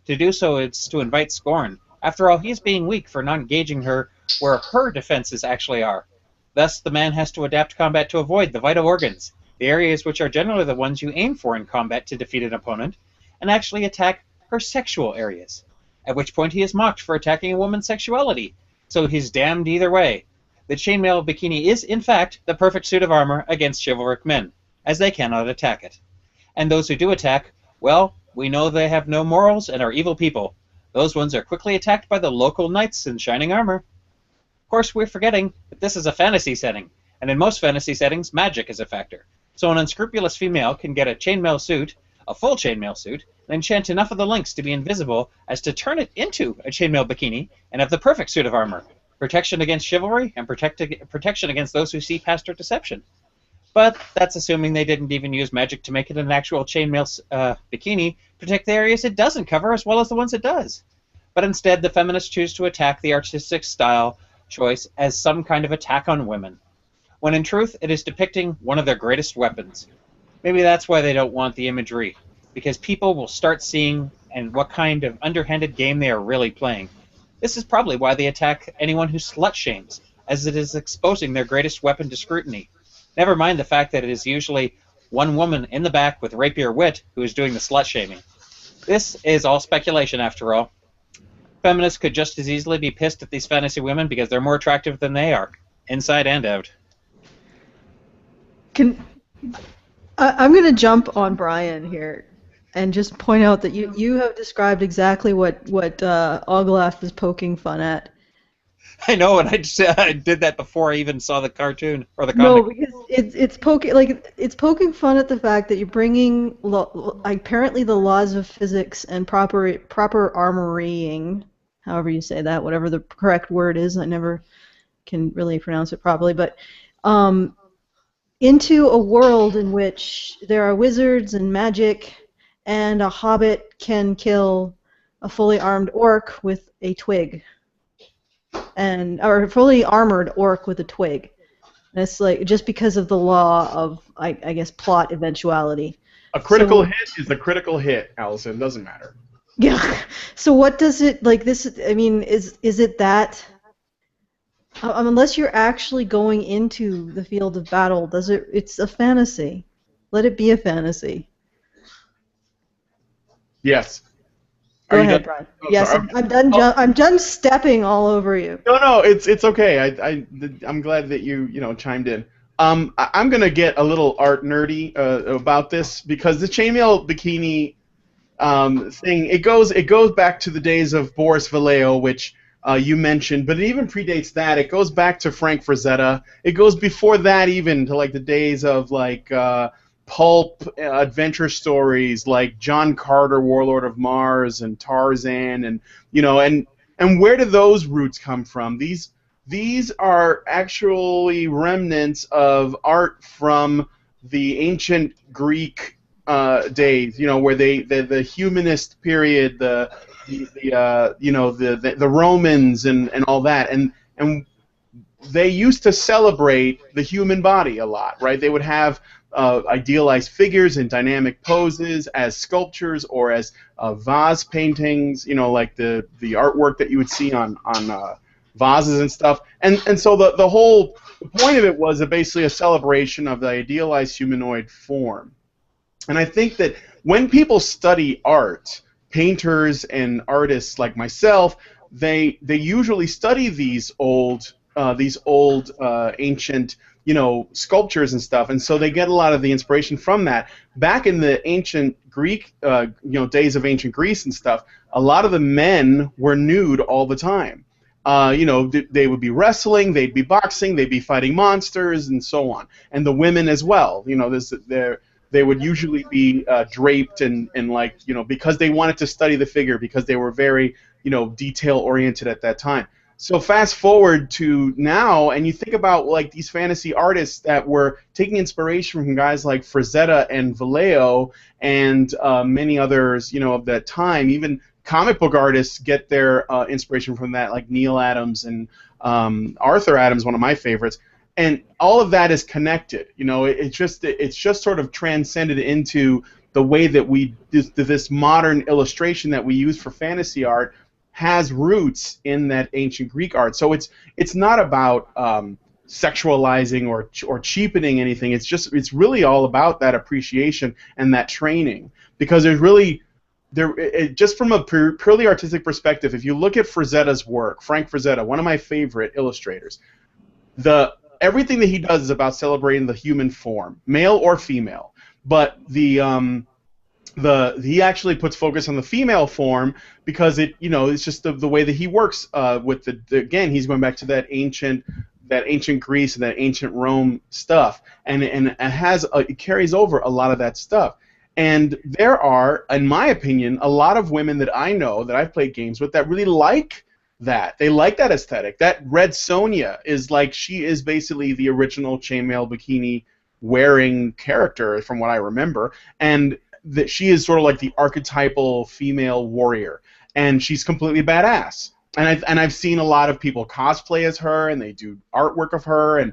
To do so is to invite scorn. After all, he is being weak for not engaging her where her defenses actually are. Thus, the man has to adapt combat to avoid the vital organs, the areas which are generally the ones you aim for in combat to defeat an opponent, and actually attack her sexual areas. at which point he is mocked for attacking a woman's sexuality, so he's damned either way. The chainmail bikini is, in fact, the perfect suit of armor against chivalric men, as they cannot attack it. And those who do attack, well, we know they have no morals and are evil people. Those ones are quickly attacked by the local knights in shining armor. Of course, we're forgetting that this is a fantasy setting, and in most fantasy settings, magic is a factor. So an unscrupulous female can get a chainmail suit, a full chainmail suit, and enchant enough of the links to be invisible as to turn it into a chainmail bikini and have the perfect suit of armor. Protection against chivalry and protection against those who see past her deception. But that's assuming they didn't even use magic to make it an actual chainmail bikini, protect the areas it doesn't cover as well as the ones it does. But instead, the feminists choose to attack the artistic style choice as some kind of attack on women, when in truth it is depicting one of their greatest weapons. Maybe that's why they don't want the imagery, because people will start seeing and what kind of underhanded game they are really playing. This is probably why they attack anyone who slut-shames, as it is exposing their greatest weapon to scrutiny. Never mind the fact that it is usually one woman in the back with rapier wit who is doing the slut-shaming. This is all speculation, after all. Feminists could just as easily be pissed at these fantasy women because they're more attractive than they are, inside and out.
I'm going to jump on Brian here and just point out that you have described exactly what Oglaf is poking fun at.
I know, and I did that before I even saw the cartoon or the comic.
No, because it's poking fun at the fact that you're bringing apparently the laws of physics and proper armorying, however you say that, whatever the correct word is. I never can really pronounce it properly, but into a world in which there are wizards and magic, and a hobbit can kill a fully armed orc with a twig. Or a fully armored orc with a twig. And it's like just because of the law of, I guess, plot eventuality.
A critical hit is a critical hit, Allison. Doesn't matter.
Yeah. So what does it like? This? I mean, is it that? Unless you're actually going into the field of battle, does it? It's a fantasy. Let it be a fantasy.
Yes.
Go ahead, Brian.
Oh,
yes,
sorry.
I'm done stepping all over you.
No, it's okay. I'm glad that you chimed in. I'm gonna get a little art nerdy about this because the chainmail bikini thing it goes back to the days of Boris Vallejo, which you mentioned, but it even predates that. It goes back to Frank Frazetta. It goes before that even to like the days of like pulp adventure stories like John Carter, Warlord of Mars, and Tarzan, and where do those roots come from? These are actually remnants of art from the ancient Greek days, where the humanist period, the Romans and all that, and they used to celebrate the human body a lot, right? They would have idealized figures in dynamic poses as sculptures or as vase paintings, like the artwork that you would see on vases and stuff. And so the whole point of it was basically a celebration of the idealized humanoid form. And I think that when people study art, painters and artists like myself, they usually study these old ancient sculptures and stuff, and so they get a lot of the inspiration from that. Back in the ancient Greek, days of ancient Greece and stuff, a lot of the men were nude all the time. They would be wrestling, they'd be boxing, they'd be fighting monsters, and so on. And the women as well. They would usually be draped and because they wanted to study the figure, because they were very detail oriented at that time. So fast forward to now, and you think about like these fantasy artists that were taking inspiration from guys like Frazetta and Vallejo and many others, of that time. Even comic book artists get their inspiration from that, like Neil Adams and Arthur Adams, one of my favorites. And all of that is connected. It's just sort of transcended into the way that this modern illustration that we use for fantasy art has roots in that ancient Greek art. So it's not about sexualizing or cheapening anything. It's really all about that appreciation and that training, because there's really just from a purely artistic perspective, if you look at Frazetta's work, Frank Frazetta, one of my favorite illustrators, everything that he does is about celebrating the human form, male or female. But he actually puts focus on the female form because it's just the way that he works with again, he's going back to that ancient Greece and that ancient Rome stuff, and it carries over a lot of that stuff. And there are, in my opinion, a lot of women that I know that I've played games with that really like that. They like that aesthetic. That Red Sonja she is basically the original chainmail bikini wearing character from what I remember, and that she is sort of like the archetypal female warrior, and she's completely badass. And I've seen a lot of people cosplay as her, and they do artwork of her, and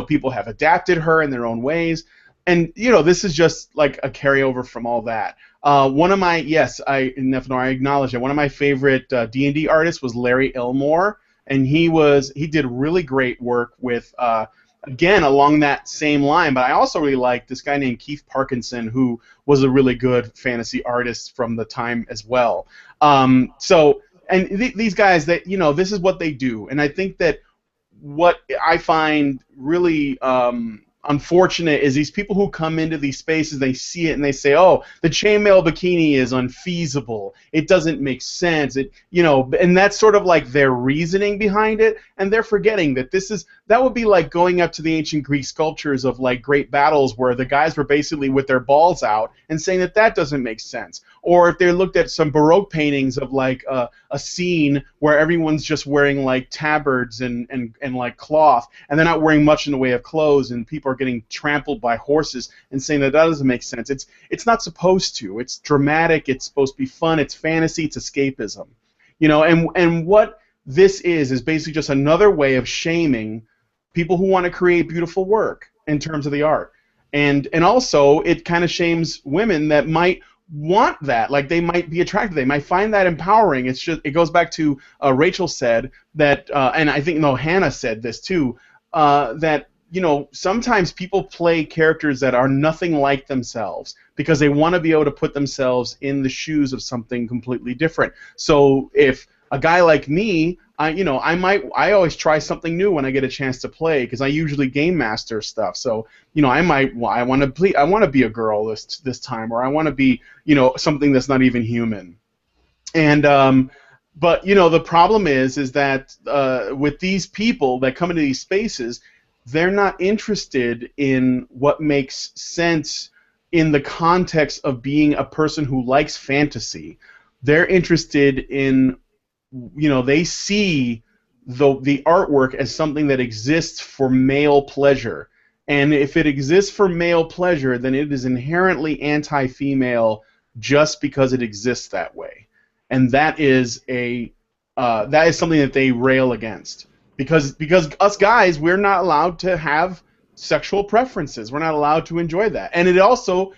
people have adapted her in their own ways. And this is just like a carryover from all that. One of my I acknowledge it. One of my favorite D&D artists was Larry Elmore, and he did really great work with again along that same line. But I also really like this guy named Keith Parkinson, who was a really good fantasy artist from the time as well. These guys that this is what they do, and I think that what I find really unfortunate is these people who come into these spaces, they see it and they say, oh, the chainmail bikini is unfeasible, it doesn't make sense, and that's sort of like their reasoning behind it, and they're forgetting that that would be like going up to the ancient Greek sculptures of like great battles where the guys were basically with their balls out and saying that doesn't make sense. Or if they looked at some Baroque paintings of like a scene where everyone's just wearing like tabards and like cloth, and they're not wearing much in the way of clothes, and people are getting trampled by horses, and saying that doesn't make sense. It's not supposed to. It's dramatic. It's supposed to be fun. It's fantasy. It's escapism. And what this is basically just another way of shaming people who want to create beautiful work in terms of the art. And also it kind of shames women that might want that, like they might be attracted, they might find that empowering. It goes back to Rachel said that, and I think Hannah said this too, that sometimes people play characters that are nothing like themselves because they want to be able to put themselves in the shoes of something completely different. So if a guy like me, I always try something new when I get a chance to play, because I usually game master stuff. So I want to be a girl this time, or I want to be something that's not even human. And but the problem is that with these people that come into these spaces, they're not interested in what makes sense in the context of being a person who likes fantasy. They're interested in they see the artwork as something that exists for male pleasure. And if it exists for male pleasure, then it is inherently anti-female just because it exists that way. And that is something that they rail against. Because us guys, we're not allowed to have sexual preferences. We're not allowed to enjoy that. And it also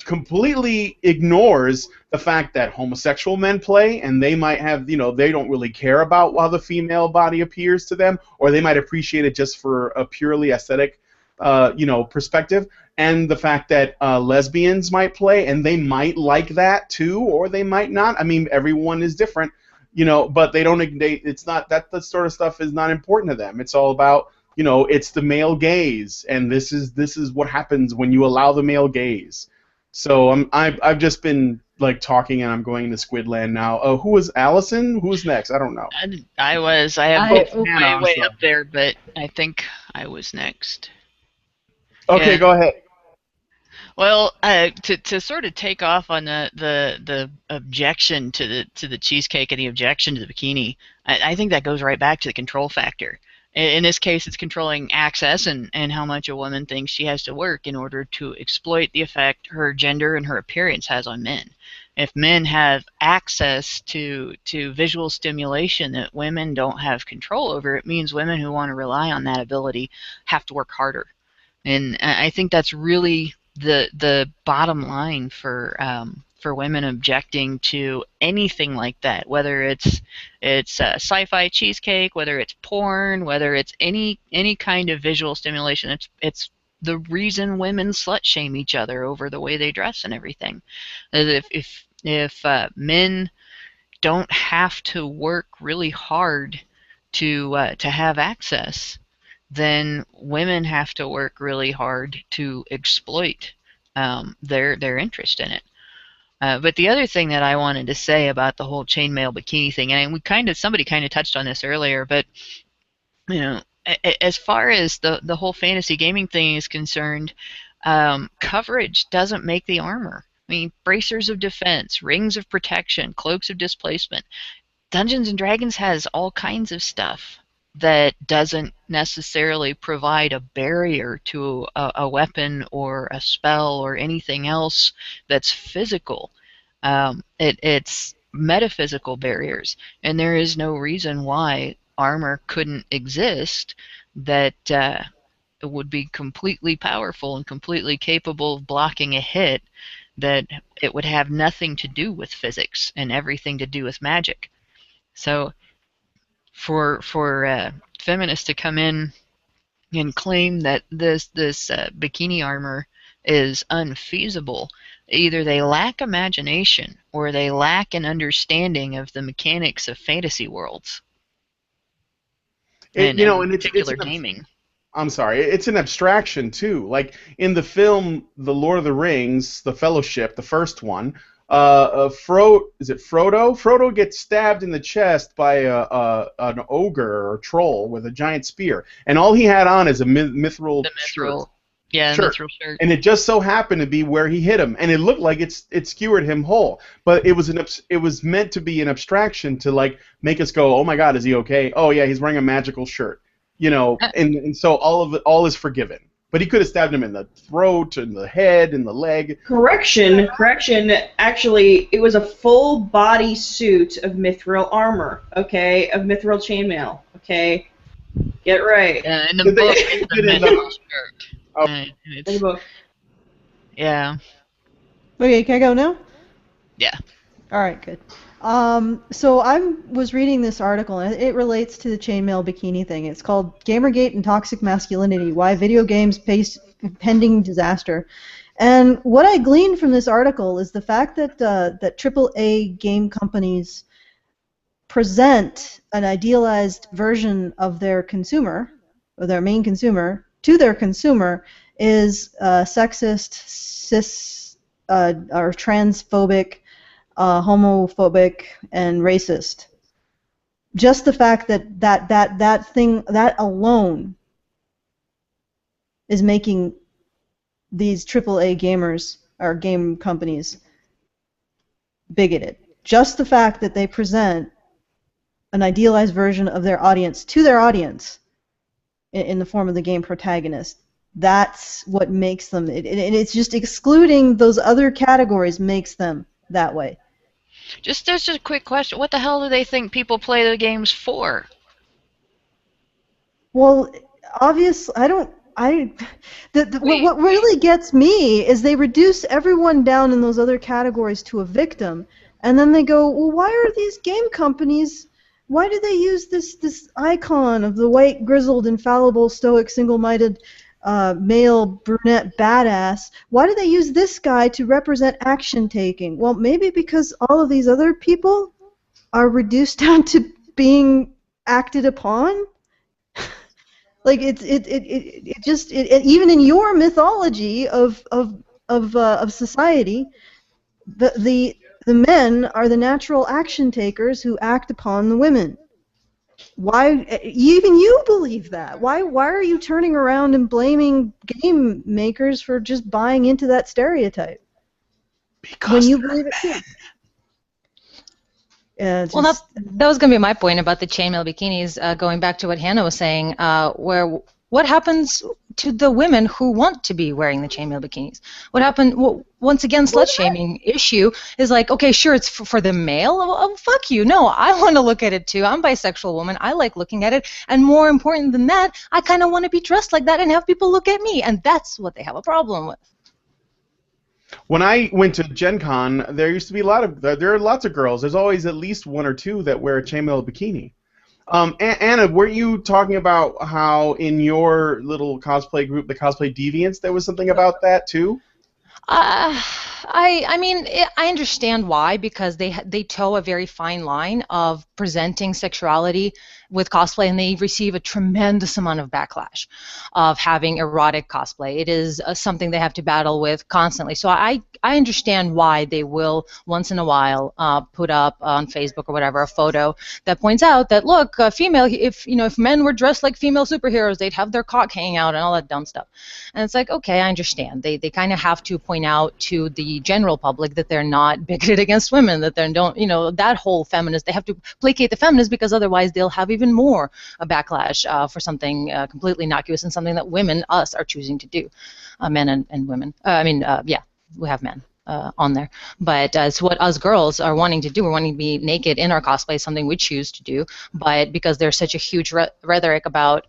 completely ignores the fact that homosexual men play, and they might have, they don't really care about how the female body appears to them, or they might appreciate it just for a purely aesthetic, perspective. And the fact that lesbians might play, and they might like that too, or they might not. I mean, everyone is different, but they don't. It's not that sort of stuff is not important to them. It's all about, it's the male gaze, and this is what happens when you allow the male gaze. So I've just been like talking, and I'm going into Squidland now. Oh, who was Allison? Who's next? I don't know.
I have both my way up there, but I think I was next.
Okay,
yeah.
Go ahead.
Well, to sort of take off on the objection to the cheesecake and the objection to the bikini, I think that goes right back to the control factor. In this case, it's controlling access and how much a woman thinks she has to work in order to exploit the effect her gender and her appearance has on men. If men have access to visual stimulation that women don't have control over, it means women who want to rely on that ability have to work harder. And I think that's really the bottom line for women objecting to anything like that, whether it's sci-fi cheesecake, whether it's porn, whether it's any kind of visual stimulation. It's the reason women slut shame each other over the way they dress and everything. If if men don't have to work really hard to have access, then women have to work really hard to exploit their interest in it. But the other thing that I wanted to say about the whole chainmail bikini thing, and somebody kind of touched on this earlier, but you know, as far as the whole fantasy gaming thing is concerned, coverage doesn't make the armor. I mean, bracers of defense, rings of protection, cloaks of displacement. Dungeons and Dragons has all kinds of stuff that doesn't necessarily provide a barrier to a weapon or a spell or anything else that's physical. It's metaphysical barriers, and there is no reason why armor couldn't exist that would be completely powerful and completely capable of blocking a hit, that it would have nothing to do with physics and everything to do with magic. So for feminists to come in and claim that this bikini armor is unfeasible, either they lack imagination or they lack an understanding of the mechanics of fantasy worlds.
And it's
particular gaming.
I'm sorry, it's an abstraction too. Like in the film The Lord of the Rings, The Fellowship, the first one, is it Frodo? Frodo gets stabbed in the chest by an ogre or troll with a giant spear, and all he had on is a mithril shirt.
Yeah, mithril shirt.
And it just so happened to be where he hit him, and it looked like it skewered him whole. But it was meant to be an abstraction to like make us go, oh my God, is he okay? Oh yeah, he's wearing a magical shirt. And so all is forgiven. But he could have stabbed him in the throat, in the head, in the leg.
Correction. Actually, it was a full body suit of mithril armor, okay? Of mithril chainmail, okay? Get right.
Yeah, in the book, it's a mithril shirt.
Oh.
In the book.
Yeah.
Okay, can I go now?
Yeah.
All right, good. So I was reading this article, and it relates to the chainmail bikini thing. It's called Gamergate and Toxic Masculinity, Why Video Games Face Impending Disaster. And what I gleaned from this article is the fact that that AAA game companies present an idealized version of their consumer, or their main consumer, to their consumer is sexist, cis, or transphobic, homophobic, and racist. Just the fact that alone is making these AAA gamers or game companies bigoted. Just the fact that they present an idealized version of their audience to their audience in the form of the game protagonist. That's what makes them. It's just excluding those other categories makes them that way.
Just a quick question. What the hell do they think people play the games for?
Well, obviously, what really gets me is they reduce everyone down in those other categories to a victim, and then they go, well, why are these game companies, why do they use this icon of the white, grizzled, infallible, stoic, single-minded male brunette badass? Why do they use this guy to represent action taking? Well, maybe because all of these other people are reduced down to being acted upon. Like it even in your mythology of society, the men are the natural action takers who act upon the women. Why even you believe that? Why are you turning around and blaming game makers for just buying into that stereotype?
Because
when you believe it too.
Well, that was going to be my point about the chainmail bikinis, going back to what Hannah was saying, where what happens to the women who want to be wearing the chainmail bikinis? What happened, once again, slut-shaming issue is like, okay, sure, it's for the male. Oh, fuck you. No, I want to look at it too. I'm a bisexual woman. I like looking at it. And more important than that, I kind of want to be dressed like that and have people look at me. And that's what they have a problem with.
When I went to Gen Con, there used to be there are lots of girls. There's always at least one or two that wear a chainmail bikini. Anna, weren't you talking about how in your little cosplay group, the Cosplay Deviants, there was something about that too?
I mean, I understand why, because they toe a very fine line of presenting sexuality with cosplay, and they receive a tremendous amount of backlash of having erotic cosplay. It is something they have to battle with constantly. So I understand why they will once in a while put up on Facebook or whatever a photo that points out that, look, female, if men were dressed like female superheroes, they'd have their cock hanging out and all that dumb stuff. And it's like, okay, I understand. They kind of have to point out to the general public that they're not bigoted against women, that they don't, that whole feminist, they have to placate the feminists, because otherwise they'll have even more a backlash for something completely innocuous and something that women, us, are choosing to do, men and women. Yeah, we have men on there, but it's what us girls are wanting to do. We're wanting to be naked in our cosplay, something we choose to do, but because there's such a huge rhetoric about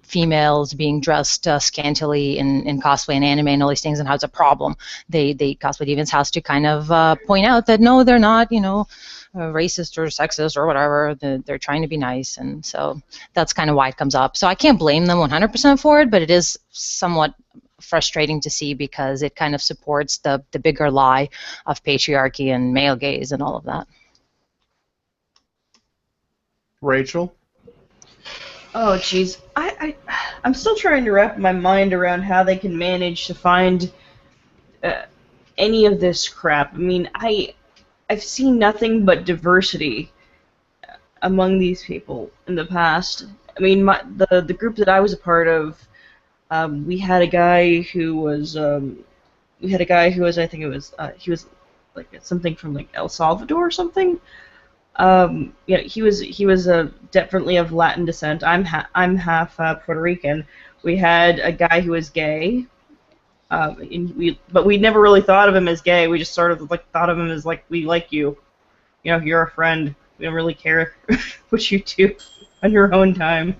females being dressed scantily in cosplay and anime and all these things, and how it's a problem, they Cosplay Deviants has to kind of point out that no, they're not, racist or sexist or whatever. They're trying to be nice, and so that's kind of why it comes up. So I can't blame them 100% for it, but it is somewhat frustrating to see, because it kind of supports the bigger lie of patriarchy and male gaze and all of that.
Rachel?
Oh, jeez. I'm still trying to wrap my mind around how they can manage to find any of this crap. I mean, I've seen nothing but diversity among these people in the past. I mean, the group that I was a part of, we had a guy who was, I think he was like something from like El Salvador or something. He was definitely of Latin descent. I'm half Puerto Rican. We had a guy who was gay, but we never really thought of him as gay. We just sort of like thought of him as like, we like you, you're a friend. We don't really care what you do on your own time.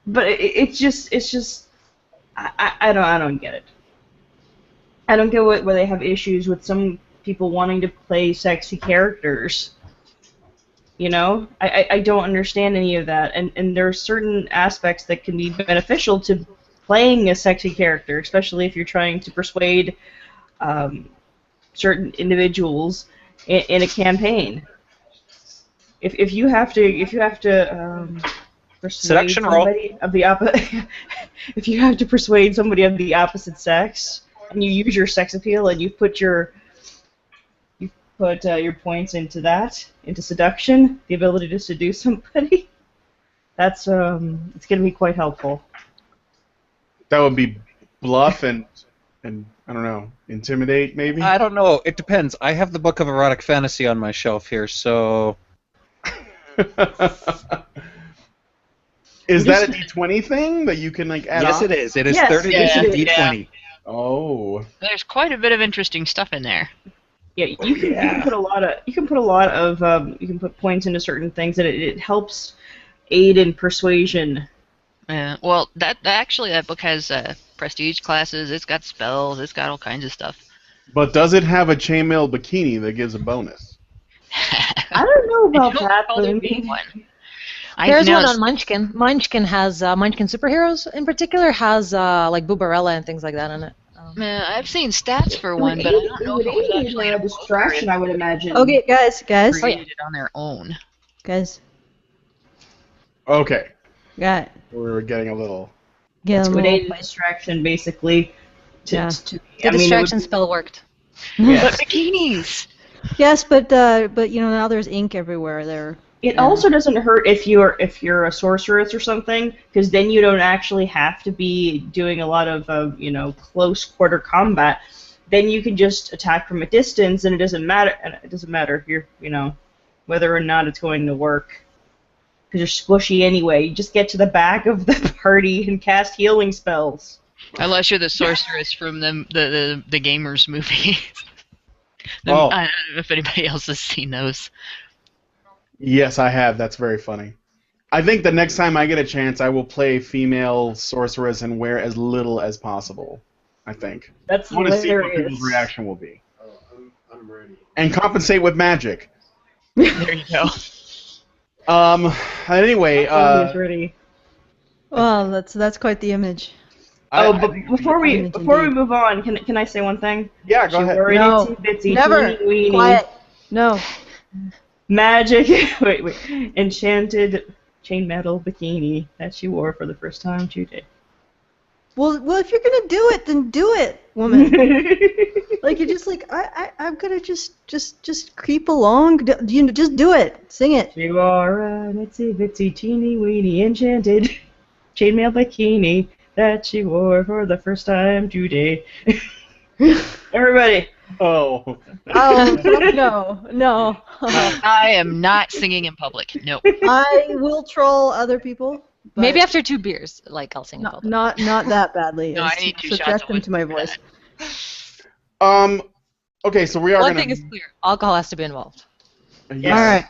but it's just I don't get it. I don't get where they have issues with some people wanting to play sexy characters. I don't understand any of that, and there are certain aspects that can be beneficial to playing a sexy character, especially if you're trying to persuade certain individuals in a campaign. If you have to persuade
Seduction
somebody
roll.
of the if you have to persuade somebody of the opposite sex, and you use your sex appeal, and you put your points into seduction, the ability to seduce somebody, that's it's going to be quite helpful.
That would be bluff and I don't know, intimidate maybe?
I don't know. It depends. I have the book of erotic fantasy on my shelf here, so...
Is that a D20 thing that you can like add
Yes,
on?
it is. It is
Yes,
3rd edition D20.
Oh.
There's quite a bit of interesting stuff in there.
Yeah, you can put a lot of you can put points into certain things, and it helps aid in persuasion.
Well, that book has prestige classes. It's got spells. It's got all kinds of stuff.
But does it have a chainmail bikini that gives a bonus?
I don't know about that, but I mean,
There's one on Munchkin. Munchkin has Munchkin Superheroes in particular has like Boobarella and things like that in it.
I've seen stats for one, but I don't know if it was actually
a distraction, I would imagine.
Okay, guys.
created on their own.
Guys.
Okay.
Got it.
We're getting a little...
Get a
Would aid
little...
in distraction, basically.
Yeah.
The distraction spell worked.
But bikinis!
Yes, but now there's ink everywhere there.
It also doesn't hurt if you're a sorceress or something, because then you don't actually have to be doing a lot of close quarter combat. Then you can just attack from a distance, and it doesn't matter. It doesn't matter if you're whether or not it's going to work, because you're squishy anyway. You just get to the back of the party and cast healing spells.
Unless you're the sorceress from the Gamers movie.
Oh.
I don't know if anybody else has seen those.
Yes, I have. That's very funny. I think the next time I get a chance, I will play female sorceress and wear as little as possible. I think.
That's
I want to see what
hilarious.
people's reaction will be. I'm ready. And compensate with magic.
There you go.
Anyway,
Always ready.
Well, that's quite the image.
But before we move on, can I say one thing?
Yeah, go ahead.
No,
Itsy bitsy
never.
teeny weeny
Quiet. No.
magic. wait. Enchanted chainmail bikini that she wore for the first time today.
Well, if you're gonna do it, then do it, woman. Like you're just like I'm gonna just creep along. Just do it. Sing it.
She wore an itsy bitsy teeny weeny enchanted chainmail bikini that she wore for the first time today. Everybody.
Oh.
Oh no.
I am not singing in public. No.
I will troll other people. But
Maybe after 2 beers, like I'll sing in public.
Not that badly.
No,
as
I need
to
2 shots
subject
of
them to my
whiskey
voice.
for
Okay, so we are
One
gonna.
thing is clear: alcohol has to be involved.
Yes.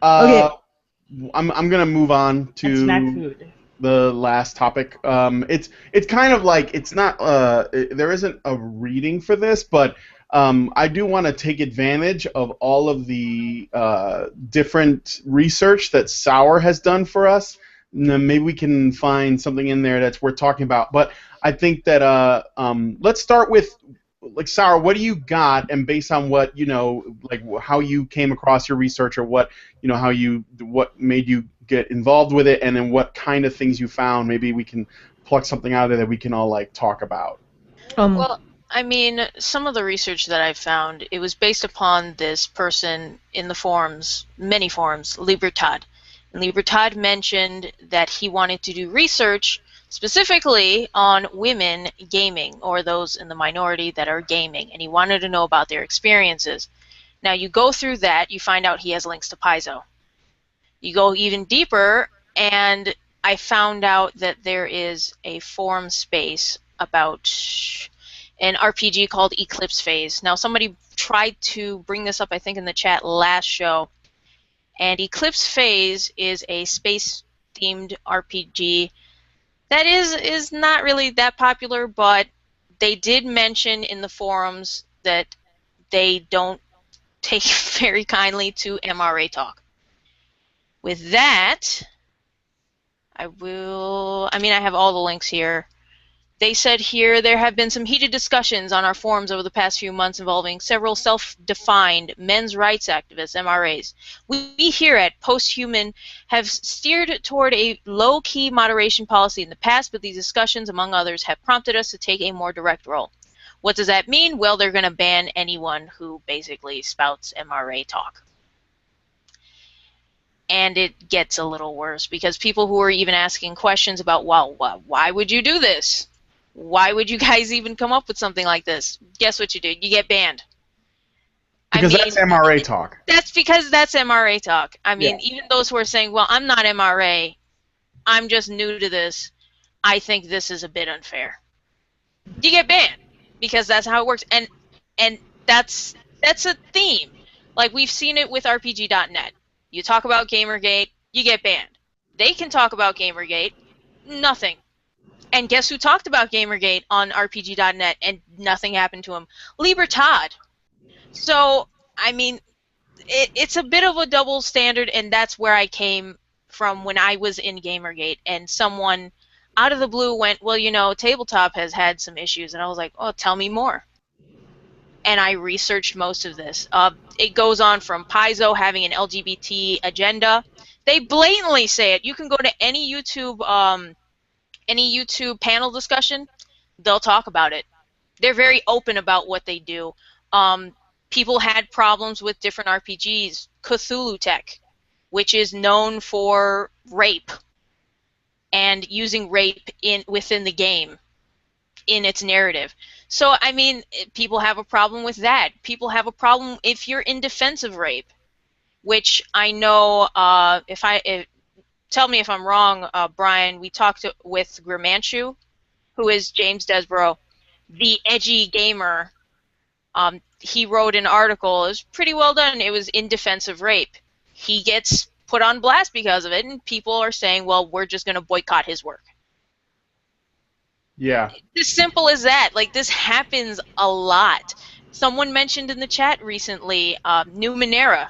All right. Okay.
I'm gonna move on
And
to
snack food.
the last topic. It's kind of like it's not there isn't a reading for this, but I do want to take advantage of all of the different research that Sour has done for us. And then maybe we can find something in there that's worth talking about. But I think that let's start with like Sour. What do you got? And based on what like how you came across your research, or what what made you get involved with it, and then what kind of things you found. Maybe we can pluck something out of there that we can all like talk about.
Well, I mean, some of the research that I found, it was based upon this person in the forums, many forums, Libertad. And Libertad mentioned that he wanted to do research specifically on women gaming, or those in the minority that are gaming, and he wanted to know about their experiences. Now, you go through that, you find out he has links to Paizo. You go even deeper, and I found out that there is a forum space about an RPG called Eclipse Phase. Now, somebody tried to bring this up, I think, in the chat last show. And Eclipse Phase is a space-themed RPG that is not really that popular, but they did mention in the forums that they don't take very kindly to MRA talk. With that, I have all the links here. They said here there have been some heated discussions on our forums over the past few months involving several self-defined men's rights activists, MRAs. We here at Posthuman have steered toward a low-key moderation policy in the past, but these discussions, among others, have prompted us to take a more direct role. What does that mean? Well, they're going to ban anyone who basically spouts MRA talk. And it gets a little worse, because people who are even asking questions about, well, why would you do this? Why would you guys even come up with something like this? Guess what you do? You get banned.
Because that's MRA talk.
That's because that's MRA talk. I mean,
Yeah.
even those who are saying, well, I'm not MRA, I'm just new to this, I think this is a bit unfair. You get banned, because that's how it works. And that's a theme. Like, we've seen it with RPG.net. You talk about Gamergate, you get banned. They can talk about Gamergate, nothing. And guess who talked about Gamergate on RPG.net and nothing happened to him? Libertad. So, I mean, it's a bit of a double standard, and that's where I came from when I was in Gamergate, and someone out of the blue went, well, Tabletop has had some issues, and I was like, oh, tell me more. And I researched most of this. It goes on from Paizo having an LGBT agenda. They blatantly say it. You can go to any YouTube panel discussion, they'll talk about it. They're very open about what they do. People had problems with different RPGs. Cthulhu Tech, which is known for rape and using rape within the game in its narrative. So, I mean, people have a problem with that. People have a problem if you're in defense of rape, which I know, tell me if I'm wrong, Brian, we talked with Grimanchu, who is James Desborough, the edgy gamer. He wrote an article. It was pretty well done. It was in defense of rape. He gets put on blast because of it, and people are saying, well, we're just going to boycott his work.
Yeah.
It's as simple as that. Like, this happens a lot. Someone mentioned in the chat recently, Numenera.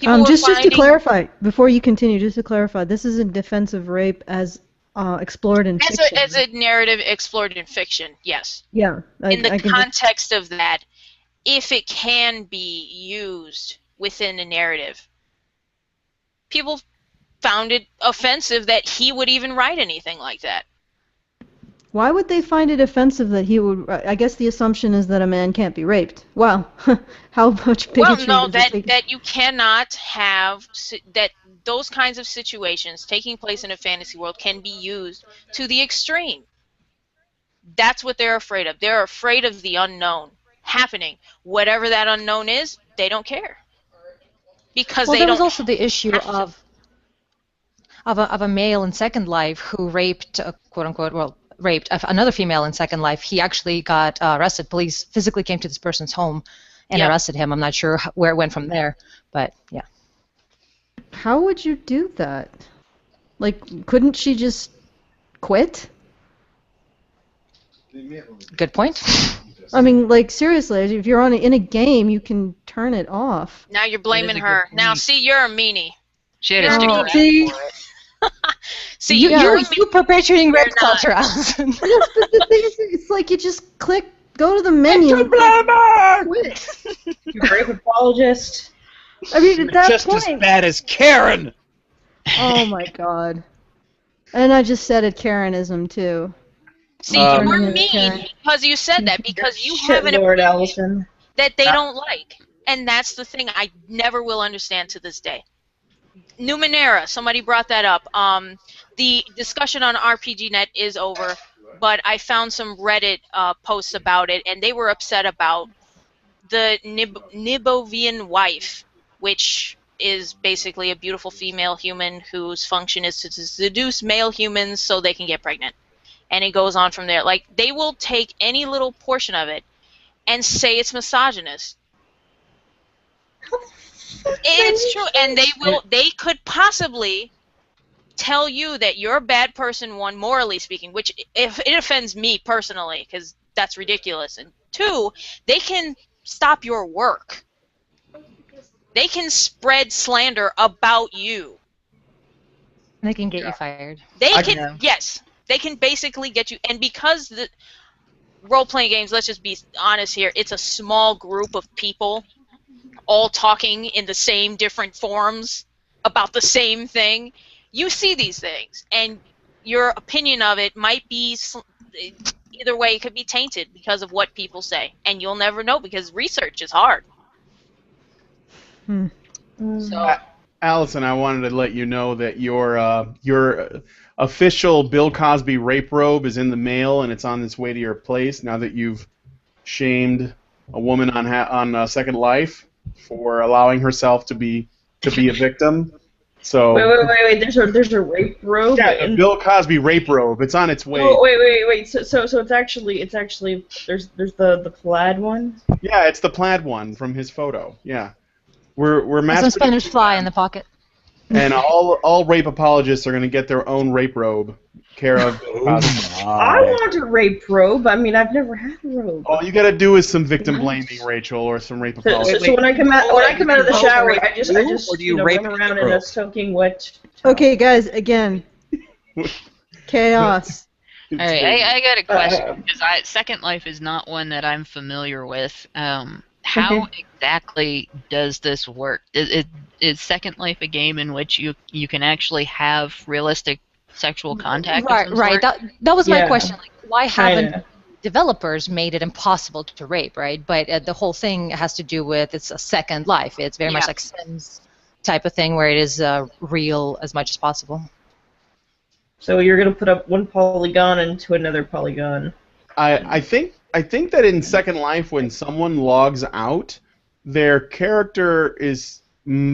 Just to clarify, before you continue, just to clarify, this is in defense of rape as explored in fiction.
As a narrative explored in fiction, yes.
Yeah.
In the
I can
context of that, if it can be used within a narrative, people found it offensive that he would even write anything like that.
Why would they find it offensive that he would? I guess the assumption is that a man can't be raped. Wow, how much bigotry
Well, no,
does it take?
that you cannot have that those kinds of situations taking place in a fantasy world can be used to the extreme. That's what they're afraid of. They're afraid of the unknown happening. Whatever that unknown is, they don't care. Because
Well,
they
there
don't
was also the issue
have to.
of a male in Second Life who raped, quote unquote, well, raped another female in Second Life. He actually got arrested. Police physically came to this person's home and
Yep.
arrested him. I'm not sure where it went from there, but yeah.
How would you do that? Like, couldn't she just quit?
Good point.
I mean, like, seriously, if you're in a game, you can turn it off.
Now you're blaming
That is a
her.
good
Now,
point.
see, you're a meanie.
She had to
You're
stick
a
around
see?
for it.
See,
You,
you're
you're
a meanie.
you perpetuating rape
You're not.
culture, Allison.
But the thing is, it's like you just click, go to the menu. and quit.
You're a rape apologist.
I mean, at that
Just as
point.
bad as Karen.
Oh my god. And I just said it Karenism too.
See,
Um,
you're
Yeah,
mean
Karen.
because you said that, because you
Shit,
have an
Lord
opinion
Allison.
that they don't like. And that's the thing I never will understand to this day. Numenera, somebody brought that up. The discussion on RPGNet is over, but I found some Reddit posts about it, and they were upset about the Nibovian wife, which is basically a beautiful female human whose function is to seduce male humans so they can get pregnant. And it goes on from there. Like, they will take any little portion of it and say it's misogynist. It's true, and they could possibly tell you that you're a bad person, one, morally speaking, which if it offends me personally, because that's ridiculous, and two, they can stop your work. They can spread slander about you.
They can get you fired.
They
I-
can, yes, they can basically get you, and because the role-playing games, let's just be honest here, it's a small group of people all talking in the same different forums about the same thing, you see these things, and your opinion of it might be, either way, it could be tainted because of what people say, and you'll never know because research is hard. So,
Allison, I wanted to let you know that your official Bill Cosby rape robe is in the mail and it's on its way to your place now that you've shamed a woman on Second Life for allowing herself to be a victim. So
Wait. There's a rape robe.
yeah, the Bill Cosby rape robe. It's on its way.
Oh, wait. So it's actually there's the plaid one.
Yeah, it's the plaid one from his photo. Yeah, we're
Some
mass
Spanish fly in the pocket.
and all rape apologists are going to get their own rape robe, care of Bill Cosby.
I want a rape robe. I mean, I've never had a robe.
All you got to do is some victim blaming, Rachel, or some rape
So,
apology.
so when I come out of the shower, I just
Or do you rape
run around
the
in a
robe?
soaking wet.
Okay, guys, again. Chaos.
All right, I got a question
Uh,
because Second Life is not one that I'm familiar with. How exactly does this work? Is Second Life a game in which you can actually have realistic sexual contact?
Right,
of some
right.
sort?
That was my
Yeah.
question. Like, why haven't
Kinda.
developers made it impossible to rape, right? But the whole thing has to do with it's a Second Life. It's very much
Yeah.
like Sims type of thing where it is real as much as possible.
So you're gonna put up one polygon into another polygon.
I think that in Second Life, when someone logs out, their character is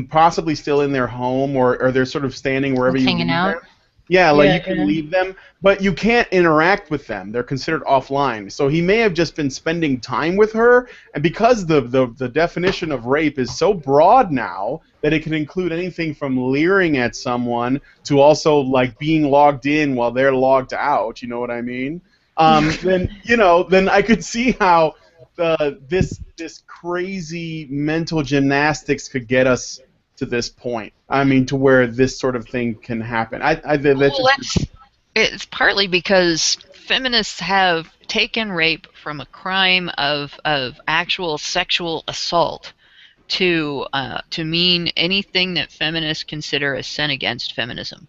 possibly still in their home, or they're sort of standing wherever you
Hanging
leave
out.
them. Yeah, like
Yeah,
you can
yeah.
leave them, but you can't interact with them. They're considered offline. So he may have just been spending time with her, and because the definition of rape is so broad now that it can include anything from leering at someone to also like being logged in while they're logged out. You know what I mean? Then I could see how this crazy mental gymnastics could get us to this point. I mean, to where this sort of thing can happen. I think that's
Well, It's partly because feminists have taken rape from a crime of actual sexual assault to mean anything that feminists consider a sin against feminism.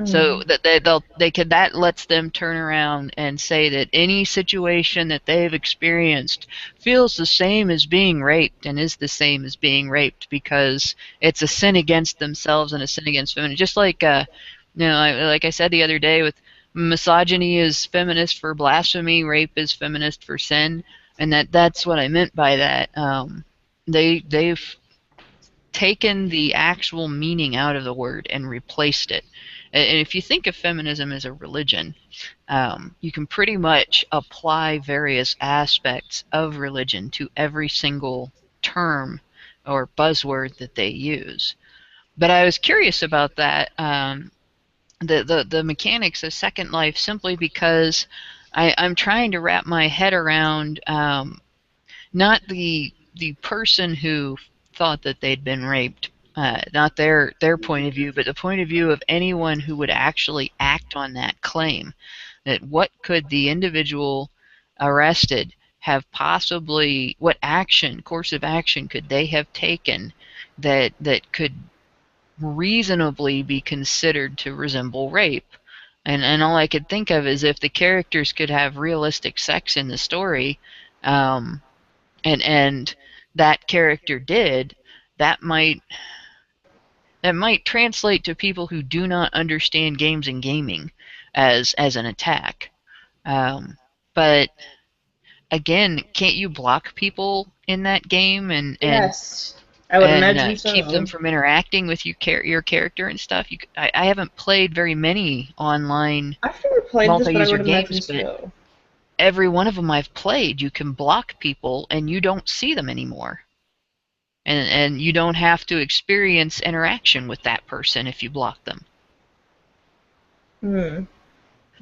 So that that lets them turn around and say that any situation that they've experienced feels the same as being raped and is the same as being raped because it's a sin against themselves and a sin against feminism. Just like like I said the other day, with misogyny is feminist for blasphemy, rape is feminist for sin, and that's what I meant by that. They've taken the actual meaning out of the word and replaced it. And if you think of feminism as a religion, you can pretty much apply various aspects of religion to every single term or buzzword that they use. But I was curious about that, the mechanics of Second Life, simply because I'm trying to wrap my head around not the person who thought that they'd been raped, not their point of view, but the point of view of anyone who would actually act on that claim. That what could the individual arrested have possibly, what course of action could they have taken that could reasonably be considered to resemble rape? And all I could think of is if the characters could have realistic sex in the story, and that character did, that might translate to people who do not understand games and gaming as an attack. But again, can't you block people in that game and
Yes, I would imagine so.
keep them from interacting with your character and stuff? I haven't played very many online
I've never played this, but I
multi-user
would imagine
games, but
so.
every one of them I've played, you can block people and you don't see them anymore. And you don't have to experience interaction with that person if you block them.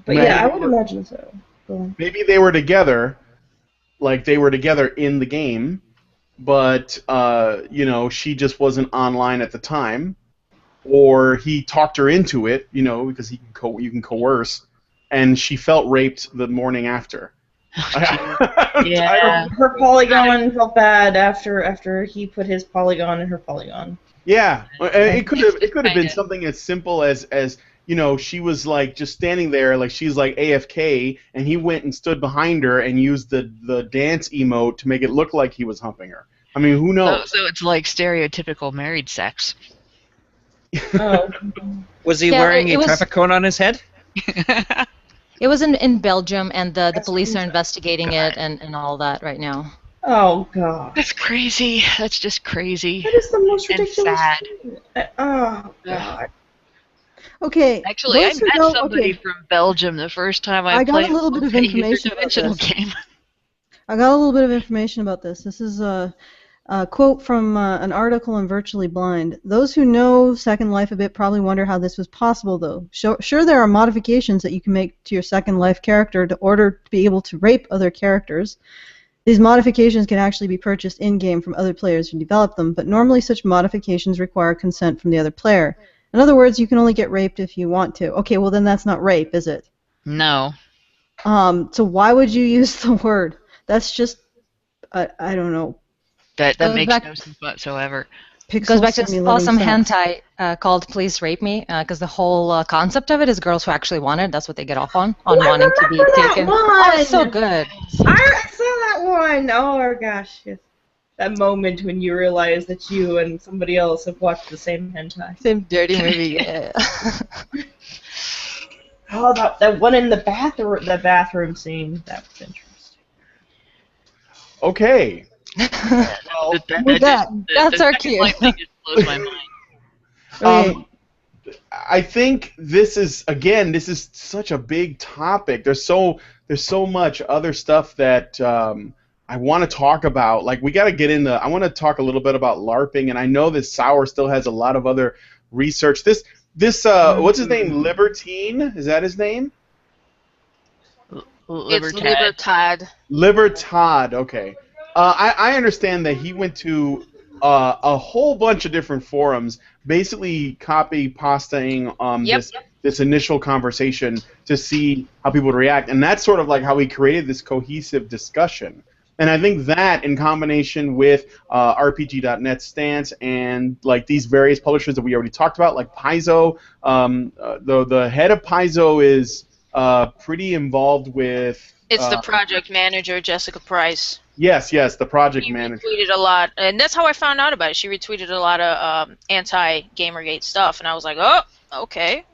But yeah, I would imagine so. Go on.
Maybe they were together, like they were together in the game, but she just wasn't online at the time, or he talked her into it, because you can coerce, and she felt raped the morning after.
Yeah.
Her polygon felt bad after he put his polygon in her polygon.
Yeah, it could have been something as simple as she was like just standing there, like she's like AFK, and he went and stood behind her and used the dance emote to make it look like he was humping her. I mean, who knows?
So it's like stereotypical married sex.
Oh.
Was he wearing a traffic cone on his head?
It was in Belgium, and the police are investigating it and all that right now.
Oh, God.
That's crazy. That's just crazy.
That is the most
and
ridiculous
sad.
thing. Oh, God.
Okay.
Actually, I met somebody from Belgium the first time I played
got a little bit of information about this.
Game.
I got a little bit of information about this. This is a quote from an article in Virtually Blind. Those who know Second Life a bit probably wonder how this was possible, though. Sure, there are modifications that you can make to your Second Life character in order to be able to rape other characters. These modifications can actually be purchased in-game from other players who develop them, but normally such modifications require consent from the other player. In other words, you can only get raped if you want to. Okay, well then that's not rape, is it?
No.
So why would you use the word? That's just, I don't know.
That makes no sense whatsoever.
It goes back to this awesome hentai called Please Rape Me, because the whole concept of it is girls who actually want it. That's what they get off on wanting to be taken. Oh, it's so good.
I saw that one. Oh, gosh. Yes. That moment when you realize that you and somebody else have watched the same hentai.
Same dirty movie, yeah.
Oh, that one in the bathroom scene. That was interesting.
Okay.
Well,
that's our cue.
Thing just blows my mind.
I think this is such a big topic. There's so much other stuff that I want to talk about. Like, we got to get into. I want to talk a little bit about LARPing, and I know this Sour still has a lot of other research. This what's his name? Libertine? Is that his name?
It's Libertad.
Libertad. Okay. I understand that he went to a whole bunch of different forums, basically copy-pastaing this initial conversation to see how people would react. And that's sort of like how we created this cohesive discussion. And I think that, in combination with RPG.net's stance and like these various publishers that we already talked about, like Paizo, the head of Paizo is pretty involved with.
It's the project manager, Jessica Price.
Yes, the project manager.
She retweeted a lot, and that's how I found out about it. She retweeted a lot of anti-Gamergate stuff, and I was like, oh, okay.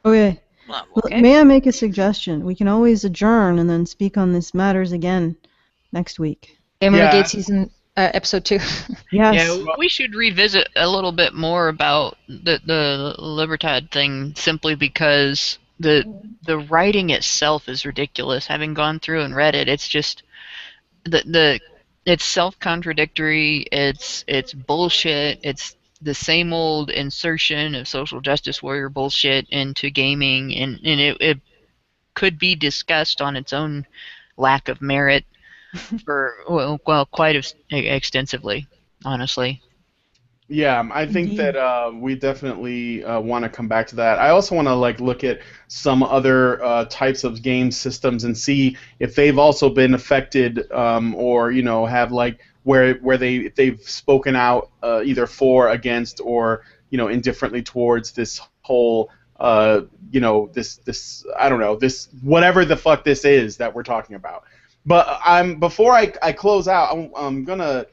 Okay.
Well,
Well, may I make a suggestion? We can always adjourn and then speak on these matters again next week.
Gamergate season episode 2.
Yes.
Yeah, we should revisit a little bit more about the Libertad thing, simply because the writing itself is ridiculous. Having gone through and read it, it's just it's self-contradictory. It's bullshit. It's the same old insertion of social justice warrior bullshit into gaming, and it could be discussed on its own lack of merit for quite extensively, honestly.
Yeah, I think that we definitely want to come back to that. I also want to look at some other types of game systems and see if they've also been affected, or have where they've spoken out either for, against, or indifferently towards this whole this I don't know, this whatever the fuck this is that we're talking about. But before I close out, I'm gonna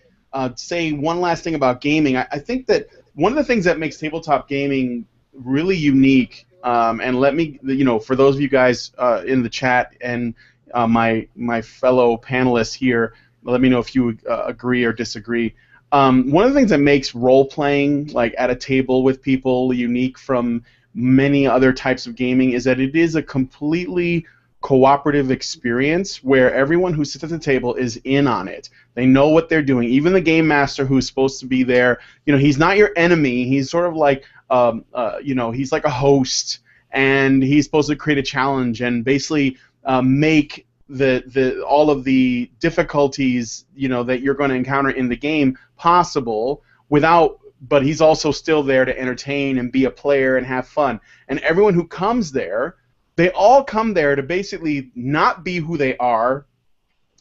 say one last thing about gaming. I think that one of the things that makes tabletop gaming really unique, and let me, for those of you guys in the chat and my fellow panelists here, let me know if you agree or disagree. One of the things that makes role-playing, at a table with people, unique from many other types of gaming is that it is a completely cooperative experience where everyone who sits at the table is in on it. They know what they're doing. Even the game master who's supposed to be there, he's not your enemy. He's sort of like, he's like a host, and he's supposed to create a challenge and basically make all of the difficulties that you're going to encounter in the game possible but he's also still there to entertain and be a player and have fun. And everyone who comes there, they all come there to basically not be who they are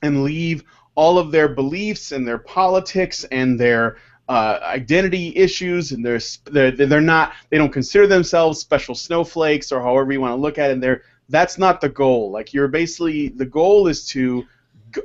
and leave all of their beliefs and their politics and their identity issues, and they don't consider themselves special snowflakes or however you want to look at it. That's not the goal. The goal is to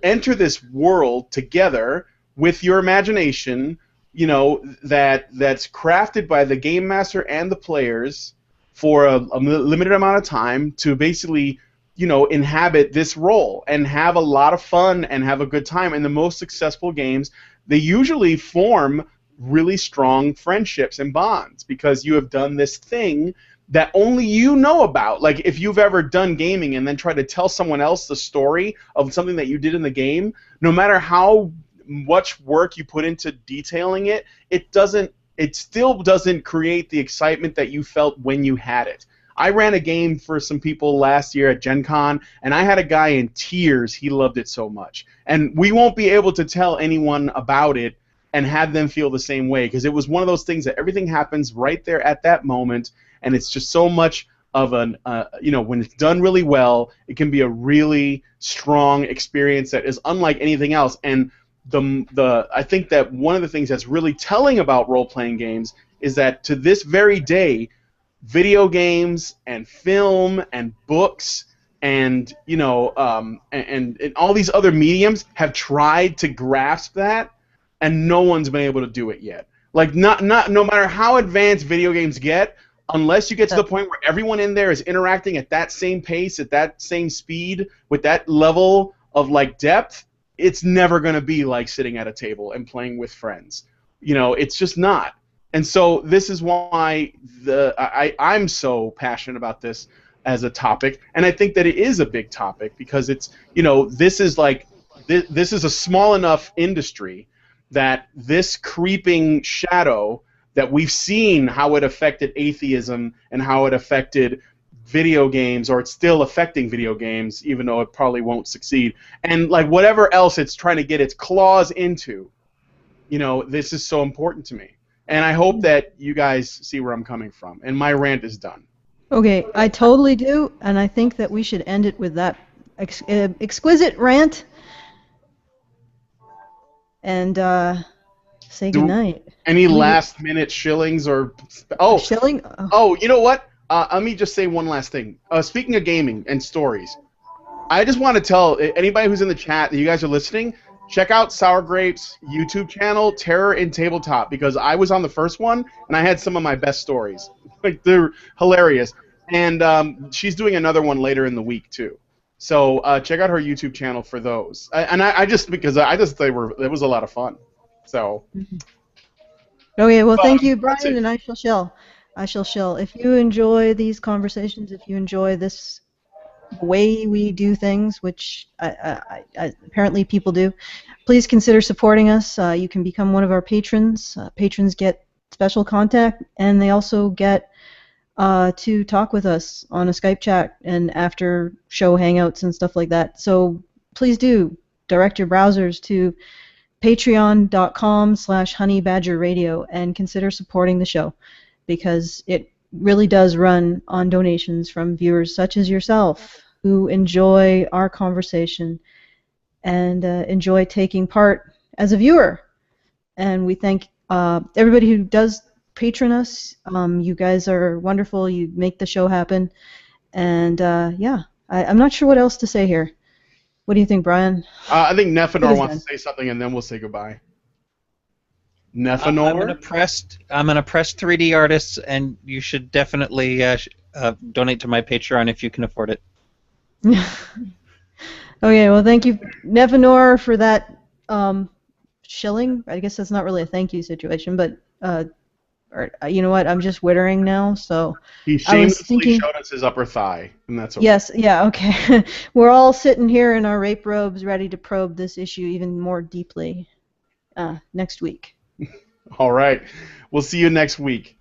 enter this world together with your imagination, that's crafted by the game master and the players for a limited amount of time to basically, inhabit this role and have a lot of fun and have a good time. And the most successful games, they usually form really strong friendships and bonds because you have done this thing that only you know about. Like, if you've ever done gaming and then tried to tell someone else the story of something that you did in the game, no matter how much work you put into detailing it, it still doesn't create the excitement that you felt when you had it. I ran a game for some people last year at Gen Con, and I had a guy in tears. He loved it so much. And we won't be able to tell anyone about it and have them feel the same way, because it was one of those things that everything happens right there at that moment, and it's just so much of when it's done really well, it can be a really strong experience that is unlike anything else. And I think that one of the things that's really telling about role-playing games is that to this very day, video games and film and books and and all these other mediums have tried to grasp that, and no one's been able to do it yet. No matter how advanced video games get, unless you get to the point where everyone in there is interacting at that same pace, at that same speed, with that level of depth, it's never going to be like sitting at a table and playing with friends. It's just not. And so this is why I'm so passionate about this as a topic, and I think that it is a big topic because it's, this is a small enough industry that this creeping shadow that we've seen how it affected atheism and how it affected video games, or it's still affecting video games, even though it probably won't succeed, and whatever else it's trying to get its claws into, this is so important to me. And I hope that you guys see where I'm coming from. And my rant is done.
Okay, I totally do, and I think that we should end it with that exquisite rant and say
Do
goodnight.
any
We would-
last minute shillings or
a shilling?
oh, you know what? Let me just say one last thing. Speaking of gaming and stories, I just want to tell anybody who's in the chat that you guys are listening, check out Sour Grape's YouTube channel, Terror in Tabletop, because I was on the first one and I had some of my best stories. Like they're hilarious, and she's doing another one later in the week too. So check out her YouTube channel for those. I just because I just it was a lot of fun. So.
Okay, well, thank you,
That's
Brian,
it.
and I shall shill. I shall shill. If you enjoy these conversations, if you enjoy this way we do things, which apparently people do, please consider supporting us. You can become one of our patrons. Patrons get special contact, and they also get to talk with us on a Skype chat and after show hangouts and stuff like that. So please do direct your browsers to patreon.com/honeybadgerradio and consider supporting the show, because it really does run on donations from viewers such as yourself who enjoy our conversation and enjoy taking part as a viewer. And we thank everybody who does patron us. You guys are wonderful. You make the show happen. And yeah, I'm not sure what else to say here. What do you think, Brian?
I think Nephenor
It is
wants
done.
to say something, and then we'll say goodbye.
I'm
Nephenor?
an oppressed 3D artist, and you should definitely donate to my Patreon if you can afford it.
Okay, well, thank you, Nevanor, for that shilling. I guess that's not really a thank you situation, but you know what? I'm just wittering now, so
He
I was
shamelessly
thinking.
showed us his upper thigh, and that's okay.
Yes, yeah, okay. We're all sitting here in our rape robes, ready to probe this issue even more deeply next week.
All right. We'll see you next week.